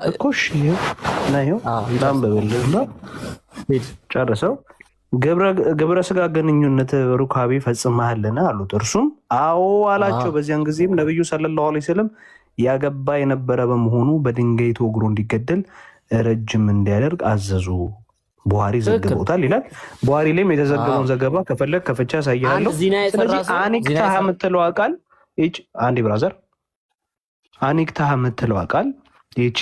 እኮሽ ነው ላምበልልና ጨርሰው ግብረ ስጋ ግንኙነት ሩካቤ ፈጽመሃልና አሉት። እርሱም አዎ አላቸው። በዚያን ጊዜም ነብዩ ሰለላሁ ዐለይሂ ወሰለም ያገባ የነበረ በመሆኑ በድንጋይ ተወግሮ እንዲገደል ረጅም እንዲያደርግ አዘዙ። ቡሃሪ ዘግቦታል ይላል። ቡሃሪ ላይም የተዘገበውን ዘገባ ከፈለግ ከፍቻ ያሳያለሁ። ስለዚህ አኒክታህ የምትለው ቃል እጭ አንዲ ብራዘር አኒክታህ የምትለው ቃል ይቺ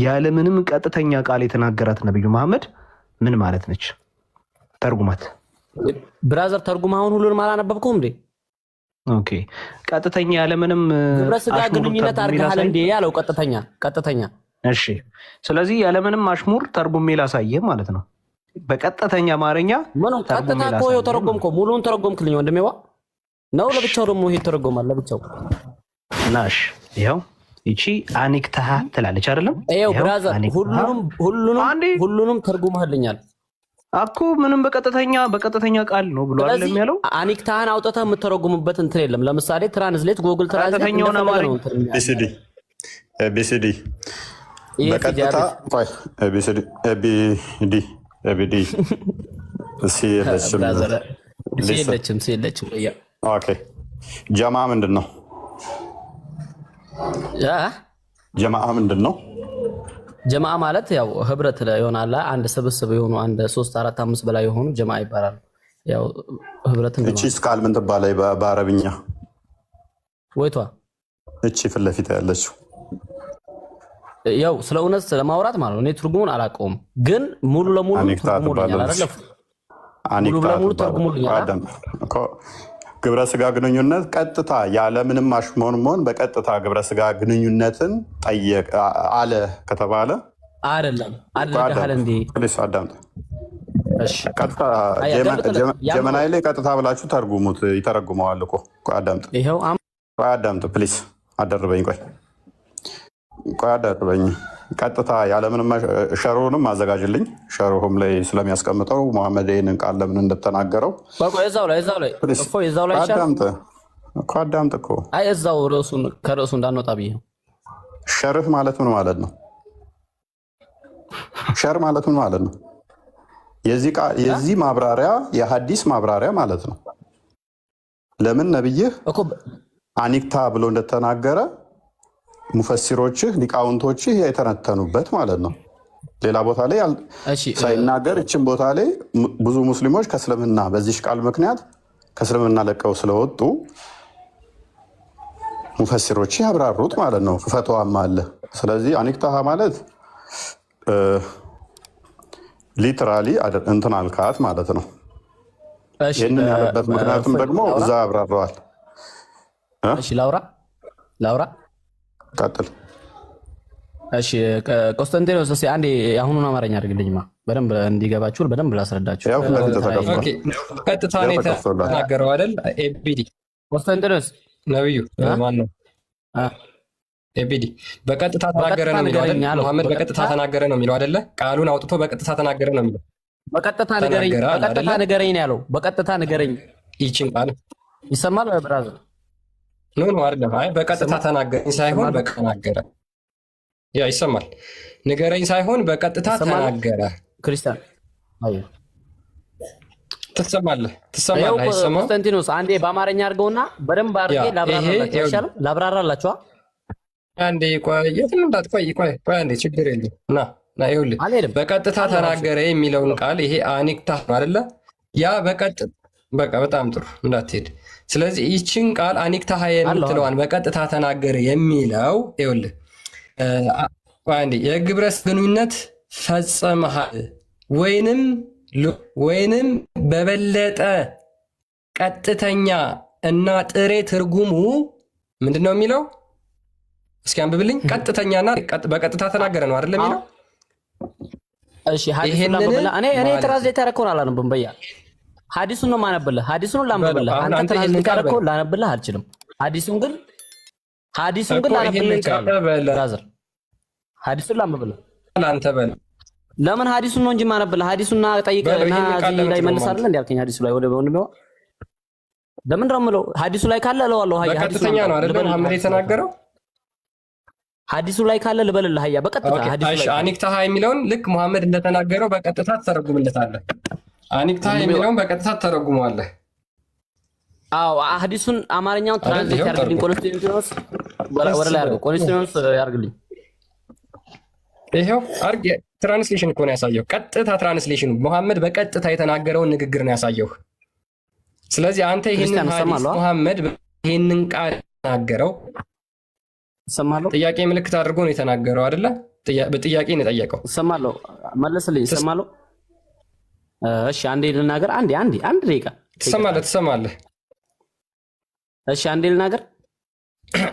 ያለምንም ቀጥተኛ ቃል የተናገራት ነብዩ መሐመድ ምን ማለት ነች? ተርጉማት ብራዘር። ተርጉም አሁን ሁሉንም አላነበብኩም እንዴ? ኦኬ ቀጥተኛ ያለምንም ግብረ ስጋ ግንኙነት አድርገሃል እንዴ ያለው ቀጥተኛ። እሺ ስለዚህ ያለምንም አሽሙር ተርጉሜ ላሳየህ ማለት ነው። በቀጥተኛ አማርኛ ምን ቀጥታ እኮ ይኸው ተረጎምከው። ሙሉውን ተረጎምክልኝ ወንድሜዋ ነው። ለብቻው ደግሞ ይሄ ተረጎማል ለብቻው ናሽ። ይኸው ይቺ አኒክታህ ትላለች አይደለም? ይኸው ብራዘር ሁሉንም ተርጉመህልኛል እኮ ምንም በቀጥተኛ ቃል ነው ብሎ አይደለም ያለው። አኒክታህን አውጥተህ የምትተረጉምበት እንትን የለም። ለምሳሌ ትራንስሌት ጉግል ትራንስሌት ነው ኤቢሲዲ በቀጥታ ቆይ ኤቢዲ ሲለችም ኦኬ ጀማ ምንድን ነው? ጀማዓ ምንድን ነው? ጀማዓ ማለት ያው ህብረት ይሆናል። አንድ ስብስብ የሆኑ አንድ 3 4 5 በላይ የሆኑ ጀማዓ ይባላል። ያው ህብረት እንደማለት። እቺ ስካል ምን ትባላለች በአረብኛ? ወይቷ እቺ ፊት ለፊት ያለችው ያው ስለ እውነት ስለማውራት ማለት ነው። እኔ ትርጉሙን አላውቀውም፣ ግን ሙሉ ለሙሉ ተርጉሙልኛል አይደል? ግብረ ስጋ ግንኙነት ቀጥታ ያለምንም ማሽሞንሞን በቀጥታ ግብረ ስጋ ግንኙነትን ጠየቅ አለ ከተባለ አይደለም አድርገሃል እንዴ? አዳምጥ። እሺ ቀጥታ ጀመናይ ላይ ቀጥታ ብላችሁ ተርጉሙት። ይተረጉመዋል እኮ አዳምጥ። ይሄው አዳምጥ ፕሊስ። አደርበኝ ቆይ አደርበኝ። ቀጥታ ያለምንም ሸሩንም አዘጋጅልኝ። ሸሩሁም ላይ ስለሚያስቀምጠው መሐመድ ይሄንን ቃል ለምን እንደተናገረው እዛው ላይ አዳምጥ እኮ። አይ እዛው ከርዕሱ እንዳንወጣ ብዬ ነው። ሸርህ ማለት ምን ማለት ነው? ሸር ማለት ምን ማለት ነው? የዚህ ማብራሪያ የሐዲስ ማብራሪያ ማለት ነው። ለምን ነብይህ አኒክታ ብሎ እንደተናገረ ሙፈሲሮችህ ሊቃውንቶችህ የተነተኑበት ማለት ነው። ሌላ ቦታ ላይ ሳይናገር እችን ቦታ ላይ ብዙ ሙስሊሞች ከእስልምና በዚህ ቃል ምክንያት ከእስልምና ለቀው ስለወጡ ሙፈሲሮችህ ያብራሩት ማለት ነው። ፈትዋም አለ። ስለዚህ አኒክታሃ ማለት ሊትራሊ እንትን አልካት ማለት ነው። ይህንን ያለበት ምክንያቱም ደግሞ እዛ ያብራረዋል። እሺ ላውራ ቀጥል። እሺ ቆስጠንጢኖስ እስኪ አንዴ አሁኑን አማርኛ አድርግልኝማ በደንብ እንዲገባችሁ በደንብ ላስረዳችሁ። ቀጥታ ነው የተናገረው አይደል? ኤቢዲ ቆስጠንጢኖስ ነብዩ ማን ነው? ኤቢዲ በቀጥታ ተናገረ ነው የሚለው አይደል? መሐመድ በቀጥታ ተናገረ ነው የሚለው አይደለ? ቃሉን አውጥቶ በቀጥታ ተናገረ ነው የሚለው። በቀጥታ ንገረኝ ነው ያለው። በቀጥታ ንገረኝ ይችን ቃል ይሰማል ብራዘር? ኖ አይደለም። አይ በቀጥታ ተናገረኝ ሳይሆን በቀናገረ ያ ይሰማል። ንገረኝ ሳይሆን በቀጥታ ተናገረ። ክርስቲያን አይ ትሰማለህ? አይሰማም? ኮንስታንቲኖስ አንዴ በአማርኛ አድርገውና በደንብ አድርጌ ላብራራላችሁ። አንዴ ቆይ፣ የትም እንዳትቆይ። ቆይ አንዴ፣ ችግር የለም። ና ይኸውልህ፣ በቀጥታ ተናገረ የሚለውን ቃል ይሄ አኒክታ አይደለ? ያ በቃ በጣም ጥሩ እንዳትሄድ። ስለዚህ ይችን ቃል አኒክታ የምትለዋን በቀጥታ ተናገረ የሚለው ይኸውልህ አንዴ የግብረ ግንኙነት ፈጽመሃል ወይንም በበለጠ ቀጥተኛ እና ጥሬ ትርጉሙ ምንድን ነው የሚለው? እስኪ አንብብልኝ። ቀጥተኛና በቀጥታ ተናገረ ነው አይደለም የሚለው? እሺ ሐዲሱን ላንብብልህ። እኔ ትራንስሌት ያደረኩውን አላነብም በያ ሐዲሱን ነው የማነብልህ። ሐዲሱን ላንብብልህ። አንተ ትራንስሌት ያደረኩውን ላነብልህ አልችልም። ሐዲሱን ግን ላነብልህ እችላለሁ ብራዘር። ሐዲሱን ላንብብልህ። አንተ በል ለምን ሐዲሱን ነው እንጂ የማነብልህ። ሐዲሱና ጠይቀህና እዚህ ላይ መልስ አይደል እንዴ ያልከኝ? ሐዲሱ ላይ ወደ ወንድሜው ለምን ነው የምለው? ሐዲሱ ላይ ካለ እለዋለሁ። በቀጥተኛ ነው አይደል መሐመድ የተናገረው? ሐዲሱ ላይ ካለ ልበልልህ። አያ በቀጥታ ሐዲሱ ላይ አኒክታሃ የሚለውን ልክ መሐመድ እንደተናገረው በቀጥታ ተተረጉምለታለህ። አኒክታሃ የሚለውን በቀጥታ ተተረጉመዋለህ። አዎ ሐዲሱን አማርኛውን ትራንስሌት ያርግልኝ። ቆንስቲንቲኖስ ወደ ላይ አድርገው። ቆንስቲንቲኖስ ያርግልኝ። ይሄው አርግ። ትራንስሌሽን እኮ ነው ያሳየው። ቀጥታ ትራንስሌሽኑ መሐመድ በቀጥታ የተናገረውን ንግግር ነው ያሳየው። ስለዚህ አንተ ይሄንን ሐዲስ መሐመድ ይሄንን ቃል ተናገረው ሰማለው። ጥያቄ ምልክት አድርጎ ነው የተናገረው አይደለ? በጥያቄ ነው የጠየቀው። ሰማለው። መለስልኝ። ሰማለው። እሺ አንዴ ልናገር። አንድ ደቂቃ ትሰማለህ? እሺ አንዴ ልናገር።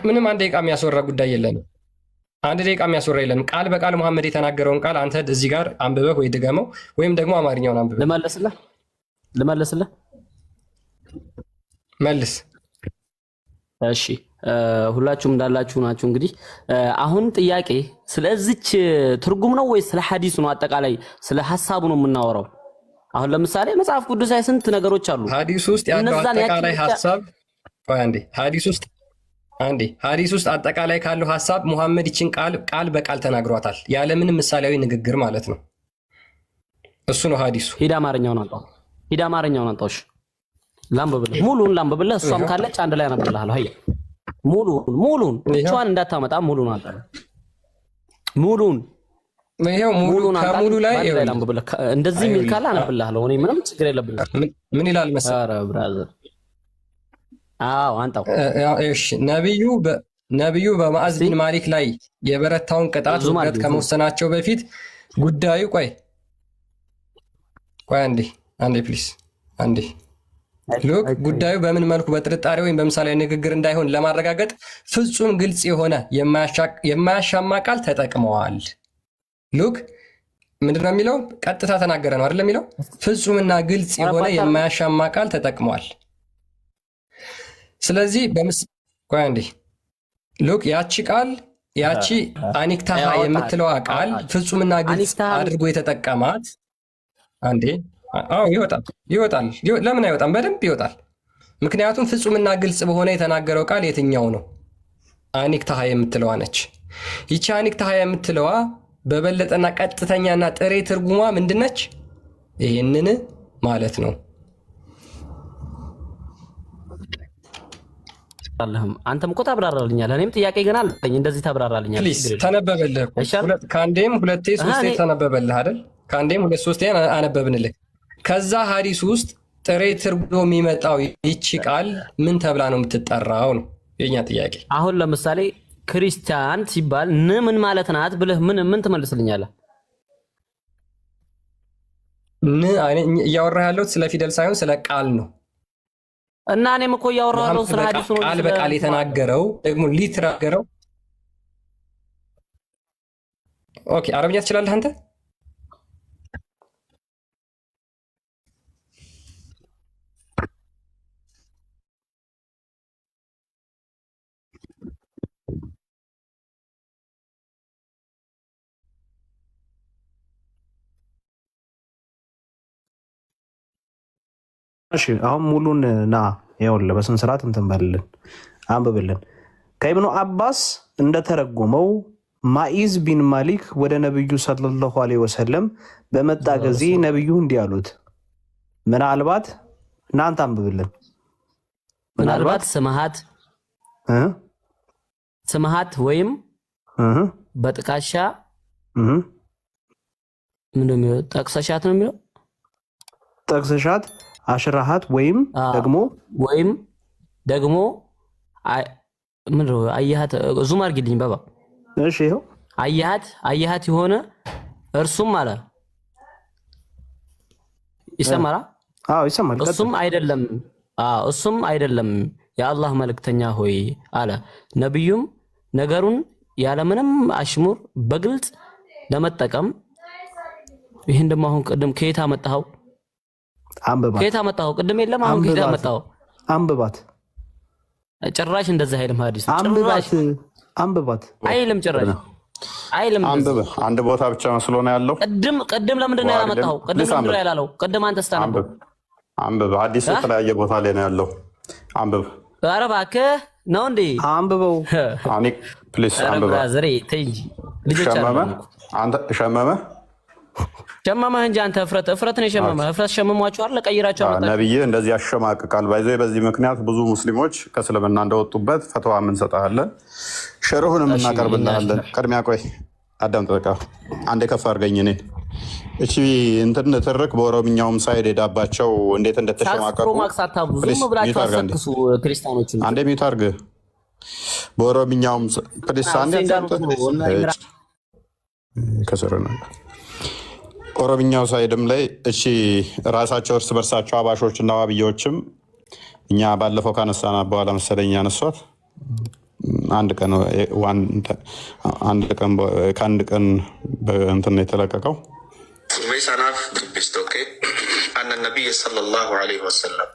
ምንም አንድ ደቂቃ የሚያስወራ ጉዳይ የለንም። አንድ ደቂቃ የሚያስወራ የለንም። ቃል በቃል መሐመድ የተናገረውን ቃል አንተ እዚህ ጋር አንብበህ ወይ ድገመው ወይም ደግሞ አማርኛውን አንብበህ ልመልስልህ። መልስ። እሺ ሁላችሁም እንዳላችሁ ናችሁ። እንግዲህ አሁን ጥያቄ ስለዚች ትርጉም ነው ወይስ ስለ ሐዲሱ ነው? አጠቃላይ ስለ ሐሳቡ ነው የምናወራው። አሁን ለምሳሌ መጽሐፍ ቅዱስ ላይ ስንት ነገሮች አሉ። ሐዲሱ ውስጥ ያለው አጠቃላይ ሐሳብ ሐዲስ ውስጥ አጠቃላይ ካለው ሐሳብ ሙሐመድ ይችን ቃል በቃል ተናግሯታል፣ ያለምንም ምሳሌያዊ ንግግር ማለት ነው። እሱ ነው ሐዲሱ። ሂድ አማርኛውን አንጣው። እሺ ላምብብልህ፣ ሙሉን ላምብብልህ። እሷም ካለች አንድ ላይ አነብልሃለሁ። አይ ሙሉን ብቻዋን እንዳታመጣ ሙሉን አንጣ። ሙሉን ከሙሉ ላይ ላምብብልህ። እንደዚህ የሚል ካለ አነብልሃለሁ። እኔ ምንም ችግር የለብኝም። ምን ይላል መሰለህ? ኧረ ብራዘር አዎ አንጣው። እሺ ነብዩ በማዕዝ ቢን ማሊክ ላይ የበረታውን ቅጣት ውግረት ከመወሰናቸው በፊት ጉዳዩ ቆይ አንዴ ፕሊስ ሉክ ጉዳዩ በምን መልኩ በጥርጣሬ ወይም በምሳሌ ንግግር እንዳይሆን ለማረጋገጥ ፍጹም ግልጽ የሆነ የማያሻማ ቃል ተጠቅመዋል። ሉክ ምንድነው የሚለው? ቀጥታ ተናገረ ነው አይደል የሚለው? ፍጹምና ግልጽ የሆነ የማያሻማ ቃል ተጠቅመዋል። ስለዚህ ሉክ ያቺ አኒክታሃ የምትለዋ ቃል ፍጹምና ግልጽ አድርጎ የተጠቀማት ይወጣል። ለምን አይወጣም? በደንብ ይወጣል። ምክንያቱም ፍጹምና ግልጽ በሆነ የተናገረው ቃል የትኛው ነው? አኒክታሃ የምትለዋ ነች። ይቺ አኒክታሃ የምትለዋ በበለጠና ቀጥተኛና ጥሬ ትርጉሟ ምንድነች? ይህንን ማለት ነው። አንተም እኮ ታብራራልኛለህ። እኔም ጥያቄ ገና አለኝ። እንደዚህ ታብራራልኛለህ። ፕሊዝ ተነበበልህ እኮ ከአንዴም ሁለቴ ሶስቴ ተነበበልህ አይደል? ከአንዴም ሁለት ሶስቴ አነበብንልህ። ከዛ ሐዲስ ውስጥ ጥሬ ትርጉም የሚመጣው ይቺ ቃል ምን ተብላ ነው የምትጠራው ነው የኛ ጥያቄ። አሁን ለምሳሌ ክርስቲያን ሲባል ምን ማለት ናት ብለህ ምን ትመልስልኛለህ? እያወራህ ያለሁት ስለ ፊደል ሳይሆን ስለ ቃል ነው። እና እኔም እኮ እያወራሁ ያለሁት ስለ ሐዲሱ ነው። ቃል በቃል የተናገረው ደግሞ ሊትራገረው። ኦኬ አረብኛ ትችላለህ አንተ? እሺ አሁን ሙሉን ይኸውልህ በስነ ስርዓት እንትን በልልን አንብብልን። ከኢብኑ አባስ እንደተረጎመው ማኢዝ ቢን ማሊክ ወደ ነብዩ ሰለላሁ ዐለይሂ ወሰለም በመጣ ጊዜ ነብዩ እንዲህ አሉት። ምናልባት እናንተ አንብብልን። ምናልባት ስምሃት ወይም በጥቃሻ ምንድነው የሚለው? ጠቅሰሻት ነው የሚለው። ጠቅሰሻት አሽራሃት ወይም ደግሞ ምንድነው? አያሃት ዙም አድርጊልኝ ባባ። እሺ ይኸው አያሃት የሆነ እርሱም አለ ይሰማራ? አዎ ይሰማል። እሱም አይደለም የአላህ መልእክተኛ ሆይ አለ። ነብዩም ነገሩን ያለምንም አሽሙር በግልጽ ለመጠቀም ይሄን ደሞ አሁን ቅድም ከየት አመጣኸው? ከየት አመጣኸው? ቅድም የለም አሁን ከየት አመጣኸው? አንብባት። ጭራሽ እንደዛ አይልም ሐዲስ። አንብባት አይልም ጭራሽ አይልም። አንድ ቦታ ብቻ መስሎ ነው ያለው። ቅድም ለምንድን ነው ያላመጣኸው? ቅድም ምንድን ነው ያላለው? ቅድም አንተ ስታነብ አንብብ። ሐዲስ የተለያየ ቦታ ላይ ነው ያለው። አንብብ። ኧረ እባክህ ነው እንዴ? አንብበው አኒክ ፕሊስ አንብበው። ብራዘር ተይ እንጂ ልጆች አሉ። አንተ ሸመመ ሸመመህ እንጂ አንተ እፍረት ነው የሸመመህ። እፍረት ሸመሟችሁ አይደል? ቀይራችሁ አመጣችሁ። ነብይ እንደዚህ ያሸማቅቃል። ባይዘይ በዚህ ምክንያት ብዙ ሙስሊሞች ከእስልምና እንደወጡበት ፈተዋ እንሰጣለን፣ ሸርሁንም እናቀርብልሃለን። ቅድሚያ ቆይ አዳምጥ። አንዴ ከፍ አድርገኝ እኔን እቺ እንትን ትርክ በኦሮምኛውም ሳይድ ሄዳባቸው እንዴት እንደተሸማቀቁ ዝም ብላችሁ አሰክሱ ክርስቲያኖችን። አንዴ ሚውት አድርግ። በኦሮምኛውም ፕሊስ አንዴ ከሰረና ኦሮምኛው ሳይድም ላይ እቺ ራሳቸው እርስ በርሳቸው አባሾች እና ዋብያዎችም እኛ ባለፈው ካነሳና በኋላ መሰለኝ ያነሷት አንድ ቀን ከአንድ ቀን እንትን ነው የተለቀቀው። سناف دبستوكي أن النبي صلى الله عليه وسلم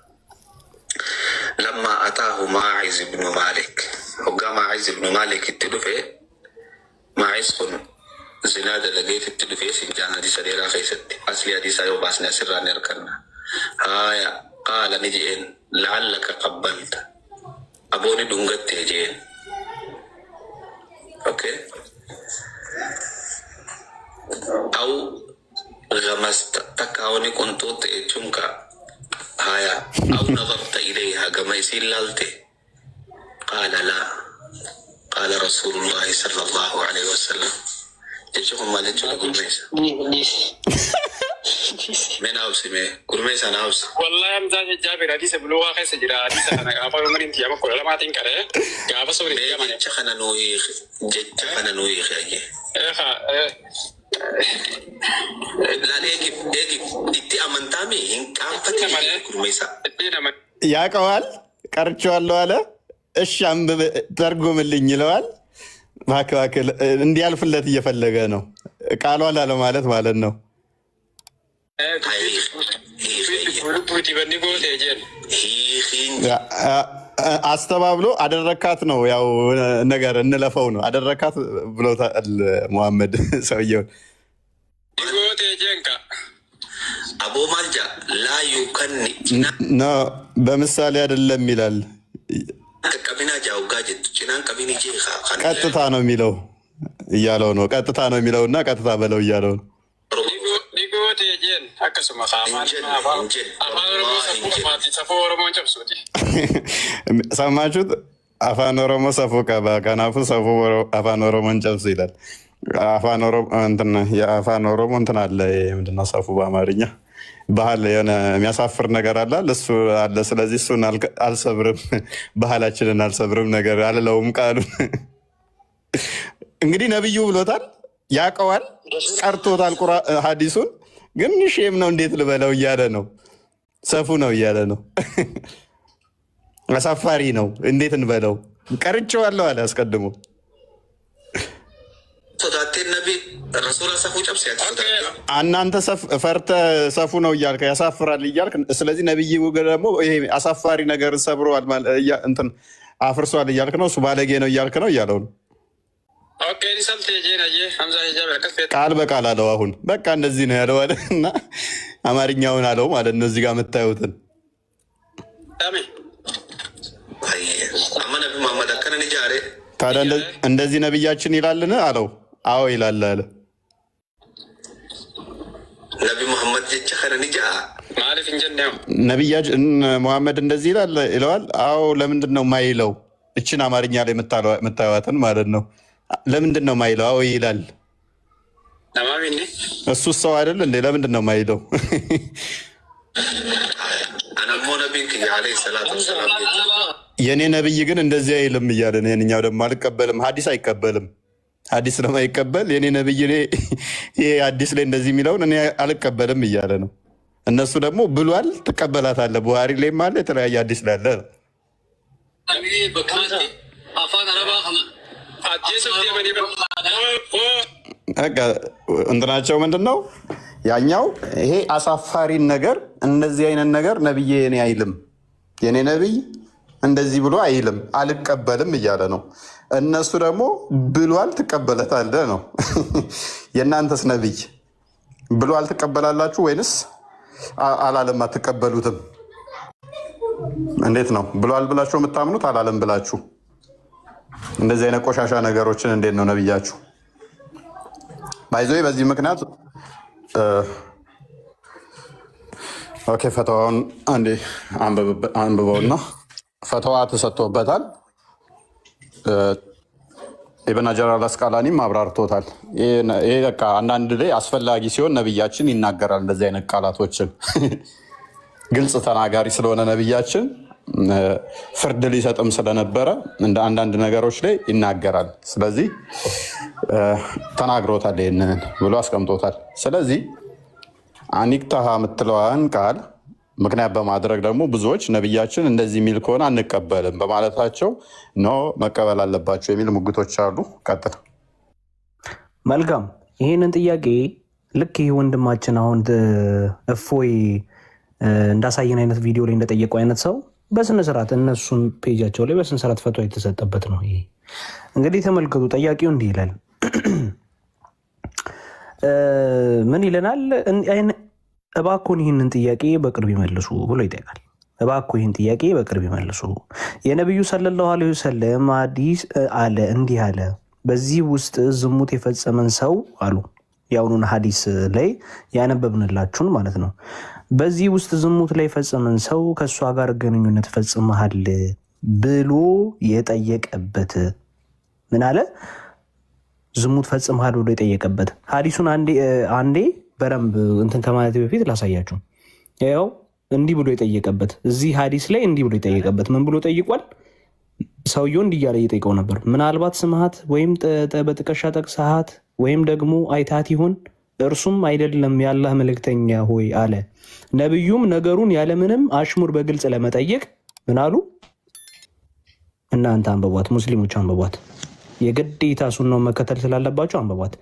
لما أتاه ماعز بن مالك وقام ماعز بن مالك التدفع ماعز كن زناد لقيت التدفع سنجان دي سريرا خيست أصلي دي سايو باسنا سرا نركنا هايا قال نجئن لعلك قبلت أبوني دونغت تجين أوكي أو غمست تكاوني كنتوت اتشمكا هايا أو نظرت إليها كما يسير لالتي قال لا قال رسول الله صلى الله عليه وسلم يجيكم ما لنجو لقرميسا من أوسي مي قرميسا أنا أوسي والله أمزاج جابر حديث بلوغا خيس جرا حديث أنا أفا يومرين تياما كل لما تنكره قابا صوري تياما جتشخنا نويخ جتشخنا نويخ يا ያውቀዋል። ቀርቼዋለሁ አለ። እሺ አንብብ ተርጉምልኝ ይለዋል። እባክህ እንዲያልፍለት እየፈለገ ነው። ቃሏ ላለማለት ማለት ነው። አስተባብሎ አደረካት ነው ያው ነገር እንለፈው ነው አደረካት ብሎታል ሙሐመድ ሰውየውን። አቦ ማልጃ ላዩ ከኒ በምሳሌ አይደለም ይላል። ቀቢና ጃውጋ ጀቱ ጭናን ቀቢኒ ጄኻ ቀጥታ ነው የሚለው እያለው ነው። ቀጥታ ነው የሚለውና ቀጥታ በለው እያለው ነው። ሰማችሁት? አፋን ኦሮሞ ሰፉ ቀባ ከናፉ ሰፉ አፋን ኦሮሞን ጨብሱ ይላል። የአፋን ኦሮሞ እንትን አለ ምንድነው ሰፉ በአማርኛ ባህል የሆነ የሚያሳፍር ነገር አለ እሱ አለ። ስለዚህ እሱን አልሰብርም፣ ባህላችንን አልሰብርም ነገር አልለውም ቃሉን። እንግዲህ ነብዩ ብሎታል፣ ያውቀዋል፣ ቀርቶታል ሀዲሱን ግን ሼም ነው እንዴት ልበለው እያለ ነው። ሰፉ ነው እያለ ነው። አሳፋሪ ነው እንዴት እንበለው። ቀርቼዋለሁ አለ አስቀድሞ። እናንተ ፈርተ ሰፉ ነው እያልክ ያሳፍራል እያልክ፣ ስለዚህ ነብይ ደግሞ ይሄ አሳፋሪ ነገር ሰብረዋል እንትን አፍርሷል እያልክ ነው። እሱ ባለጌ ነው እያልክ ነው እያለው ነው። ቃል በቃል አለው። አሁን በቃ እንደዚህ ነው ያለው አለ እና አማርኛውን አለው ማለት ነው። እዚህ ጋር የምታዩትን ታዲያ እንደዚህ ነብያችን ይላልን አለው። አዎ ይላል አለ ነቢ ሙሐመድ ነቢያችን ሙሐመድ እንደዚህ ይላል ይለዋል። አዎ ለምንድን ነው ማይለው? እችን አማርኛ ላይ የምታዩትን ማለት ነው። ለምንድን ነው ማይለው? አዎ ይላል። እሱ ሰው አይደል እንዴ? ለምንድን ነው ማይለው? የእኔ ነብይ ግን እንደዚህ አይልም እያለ ነው። የእኛው ደግሞ አልቀበልም፣ ሀዲስ አይቀበልም። ሀዲስ ስለማይቀበል የኔ ነብይ ይሄ ሀዲስ ላይ እንደዚህ የሚለውን እኔ አልቀበልም እያለ ነው። እነሱ ደግሞ ብሏል፣ ትቀበላታለህ። ቡሃሪ ላይም አለ፣ የተለያየ ሀዲስ ላይ አለ። እንትናቸው ምንድን ነው ያኛው? ይሄ አሳፋሪን ነገር እንደዚህ አይነት ነገር ነብዬ የኔ አይልም፣ የኔ ነብይ እንደዚህ ብሎ አይልም፣ አልቀበልም እያለ ነው። እነሱ ደግሞ ብሏል፣ ትቀበለታለህ ነው። የእናንተስ ነብይ ብሏል ትቀበላላችሁ ወይንስ አላለም አትቀበሉትም? እንዴት ነው? ብሏል ብላችሁ የምታምኑት አላለም ብላችሁ እንደዚህ አይነት ቆሻሻ ነገሮችን እንዴት ነው ነብያችሁ ባይዞ በዚህ ምክንያት ኦኬ ፈተዋውን አንዴ አንብበውና ፈተዋ ተሰጥቶበታል። ኢብን ሀጀር አልአስቀላኒም አብራርቶታል። ይሄ በቃ አንዳንድ ላይ አስፈላጊ ሲሆን ነብያችን ይናገራል እንደዚህ አይነት ቃላቶችን ግልጽ ተናጋሪ ስለሆነ ነብያችን ፍርድ ሊሰጥም ስለነበረ እንደ አንዳንድ ነገሮች ላይ ይናገራል። ስለዚህ ተናግሮታል ይሄንን ብሎ አስቀምጦታል። ስለዚህ አኒክታሃ የምትለዋን ቃል ምክንያት በማድረግ ደግሞ ብዙዎች ነብያችን እንደዚህ የሚል ከሆነ አንቀበልም በማለታቸው ኖ መቀበል አለባቸው የሚል ሙግቶች አሉ። ቀጥል። መልካም። ይህንን ጥያቄ ልክ ይህ ወንድማችን አሁን እፎይ እንዳሳየን አይነት ቪዲዮ ላይ እንደጠየቁ አይነት ሰው በስነስርዓት እነሱን ፔጃቸው ላይ በስነስርዓት ፈቶ የተሰጠበት ነው። ይሄ እንግዲህ ተመልከቱ። ጠያቂው እንዲህ ይላል። ምን ይለናል? እባክዎን ይህንን ጥያቄ በቅርብ ይመልሱ ብሎ ይጠይቃል። እባክዎ ይህን ጥያቄ በቅርብ ይመልሱ። የነቢዩ ሰለላሁ ዐለይሂ ወሰለም ሐዲስ አለ እንዲህ አለ፣ በዚህ ውስጥ ዝሙት የፈጸመን ሰው አሉ። የአሁኑን ሐዲስ ላይ ያነበብንላችሁን ማለት ነው። በዚህ ውስጥ ዝሙት ላይ የፈጸመን ሰው ከእሷ ጋር ግንኙነት ፈጽመሃል ብሎ የጠየቀበት ምን አለ? ዝሙት ፈጽመሃል ብሎ የጠየቀበት ሐዲሱን አንዴ በደንብ እንትን ከማለት በፊት ላሳያችሁ። ያው እንዲህ ብሎ የጠየቀበት እዚህ ሐዲስ ላይ እንዲህ ብሎ የጠየቀበት ምን ብሎ ጠይቋል? ሰውየው እንዲህ እያለ እየጠየቀው ነበር። ምናልባት ስምሃት ወይም በጥቀሻ ጠቅሰሃት ወይም ደግሞ አይታት ይሆን? እርሱም አይደለም የአላህ መልእክተኛ ሆይ አለ። ነቢዩም ነገሩን ያለምንም አሽሙር በግልጽ ለመጠየቅ ምን አሉ? እናንተ አንበቧት፣ ሙስሊሞች አንበቧት። የግዴታ ሱናውን መከተል ስላለባቸው አንበቧት።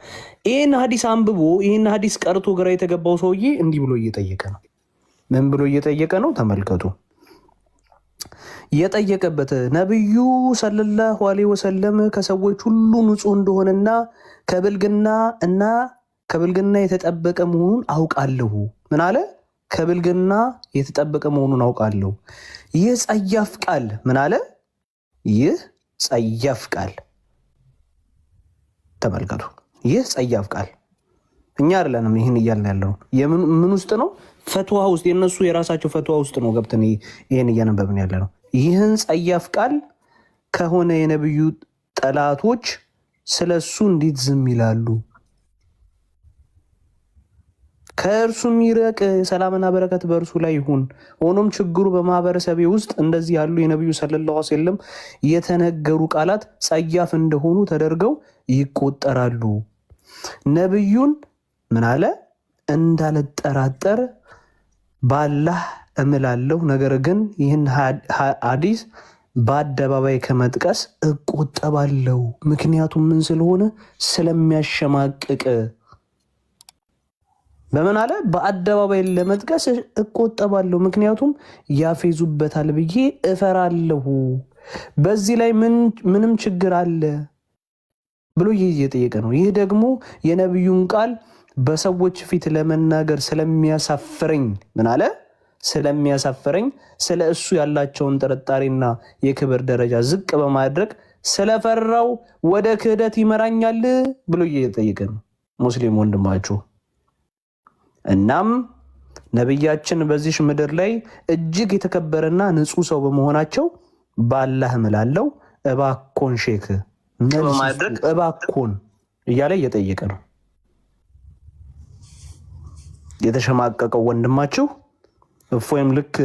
ይህን ሐዲስ አንብቦ ይህን ሐዲስ ቀርቶ ግራ የተገባው ሰውዬ እንዲህ ብሎ እየጠየቀ ነው። ምን ብሎ እየጠየቀ ነው? ተመልከቱ። የጠየቀበት ነቢዩ ሰለላሁ ዐለይሂ ወሰለም ከሰዎች ሁሉ ንጹህ እንደሆነና ከብልግና የተጠበቀ መሆኑን አውቃለሁ። ምን አለ? ከብልግና የተጠበቀ መሆኑን አውቃለሁ። ይህ ጸያፍ ቃል ምን አለ? ይህ ጸያፍ ቃል ተመልከቱ። ይህ ጸያፍ ቃል እኛ አይደለንም ይህን እያልን ያለው ምን ውስጥ ነው? ፈትዋ ውስጥ የነሱ የራሳቸው ፈትዋ ውስጥ ነው ገብተን ይህን እያነበብን ያለ ነው። ይህን ጸያፍ ቃል ከሆነ የነብዩ ጠላቶች ስለሱ እንዴት ዝም ይላሉ? ከእርሱ የሚረቅ ሰላምና በረከት በእርሱ ላይ ይሁን። ሆኖም ችግሩ በማህበረሰቤ ውስጥ እንደዚህ ያሉ የነቢዩ ሰለላሁ ዐለይሂ ወሰለም የተነገሩ ቃላት ጸያፍ እንደሆኑ ተደርገው ይቆጠራሉ። ነቢዩን ምን አለ? እንዳልጠራጠር ባላህ እምላለሁ፣ ነገር ግን ይህን ሐዲስ በአደባባይ ከመጥቀስ እቆጠባለሁ። ምክንያቱም ምን ስለሆነ? ስለሚያሸማቅቅ። በምን አለ? በአደባባይ ለመጥቀስ እቆጠባለሁ፣ ምክንያቱም ያፌዙበታል ብዬ እፈራለሁ። በዚህ ላይ ምንም ችግር አለ ብሎ እየጠየቀ ነው። ይህ ደግሞ የነቢዩን ቃል በሰዎች ፊት ለመናገር ስለሚያሳፍረኝ ምን አለ? ስለሚያሳፍረኝ ስለ እሱ ያላቸውን ጥርጣሬና የክብር ደረጃ ዝቅ በማድረግ ስለፈራው ወደ ክህደት ይመራኛል ብሎ እየጠየቀ ነው ሙስሊም ወንድማችሁ። እናም ነቢያችን በዚህ ምድር ላይ እጅግ የተከበረና ንጹህ ሰው በመሆናቸው ባላህ እምላለሁ እባኮን ሼክ እባኮን እያለ እየጠየቀ ነው። የተሸማቀቀው ወንድማችሁ እፎይም ልክ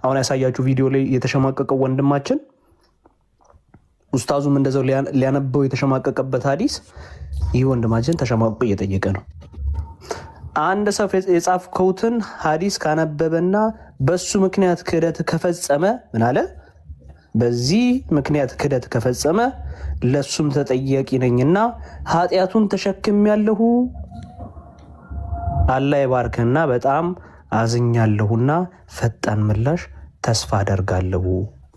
አሁን ያሳያችሁ ቪዲዮ ላይ የተሸማቀቀው ወንድማችን ኡስታዙም እንደዛው ሊያነበው የተሸማቀቀበት ሐዲስ ይህ ወንድማችን ተሸማቆ እየጠየቀ ነው። አንድ ሰው የጻፍከውትን ሐዲስ ካነበበና በሱ ምክንያት ክህደት ከፈጸመ ምን አለ? በዚህ ምክንያት ክህደት ከፈጸመ ለሱም ተጠያቂ ነኝና ኃጢአቱን ተሸክሜያለሁ። አላህ ይባርክና በጣም አዝኛለሁና ፈጣን ምላሽ ተስፋ አደርጋለሁ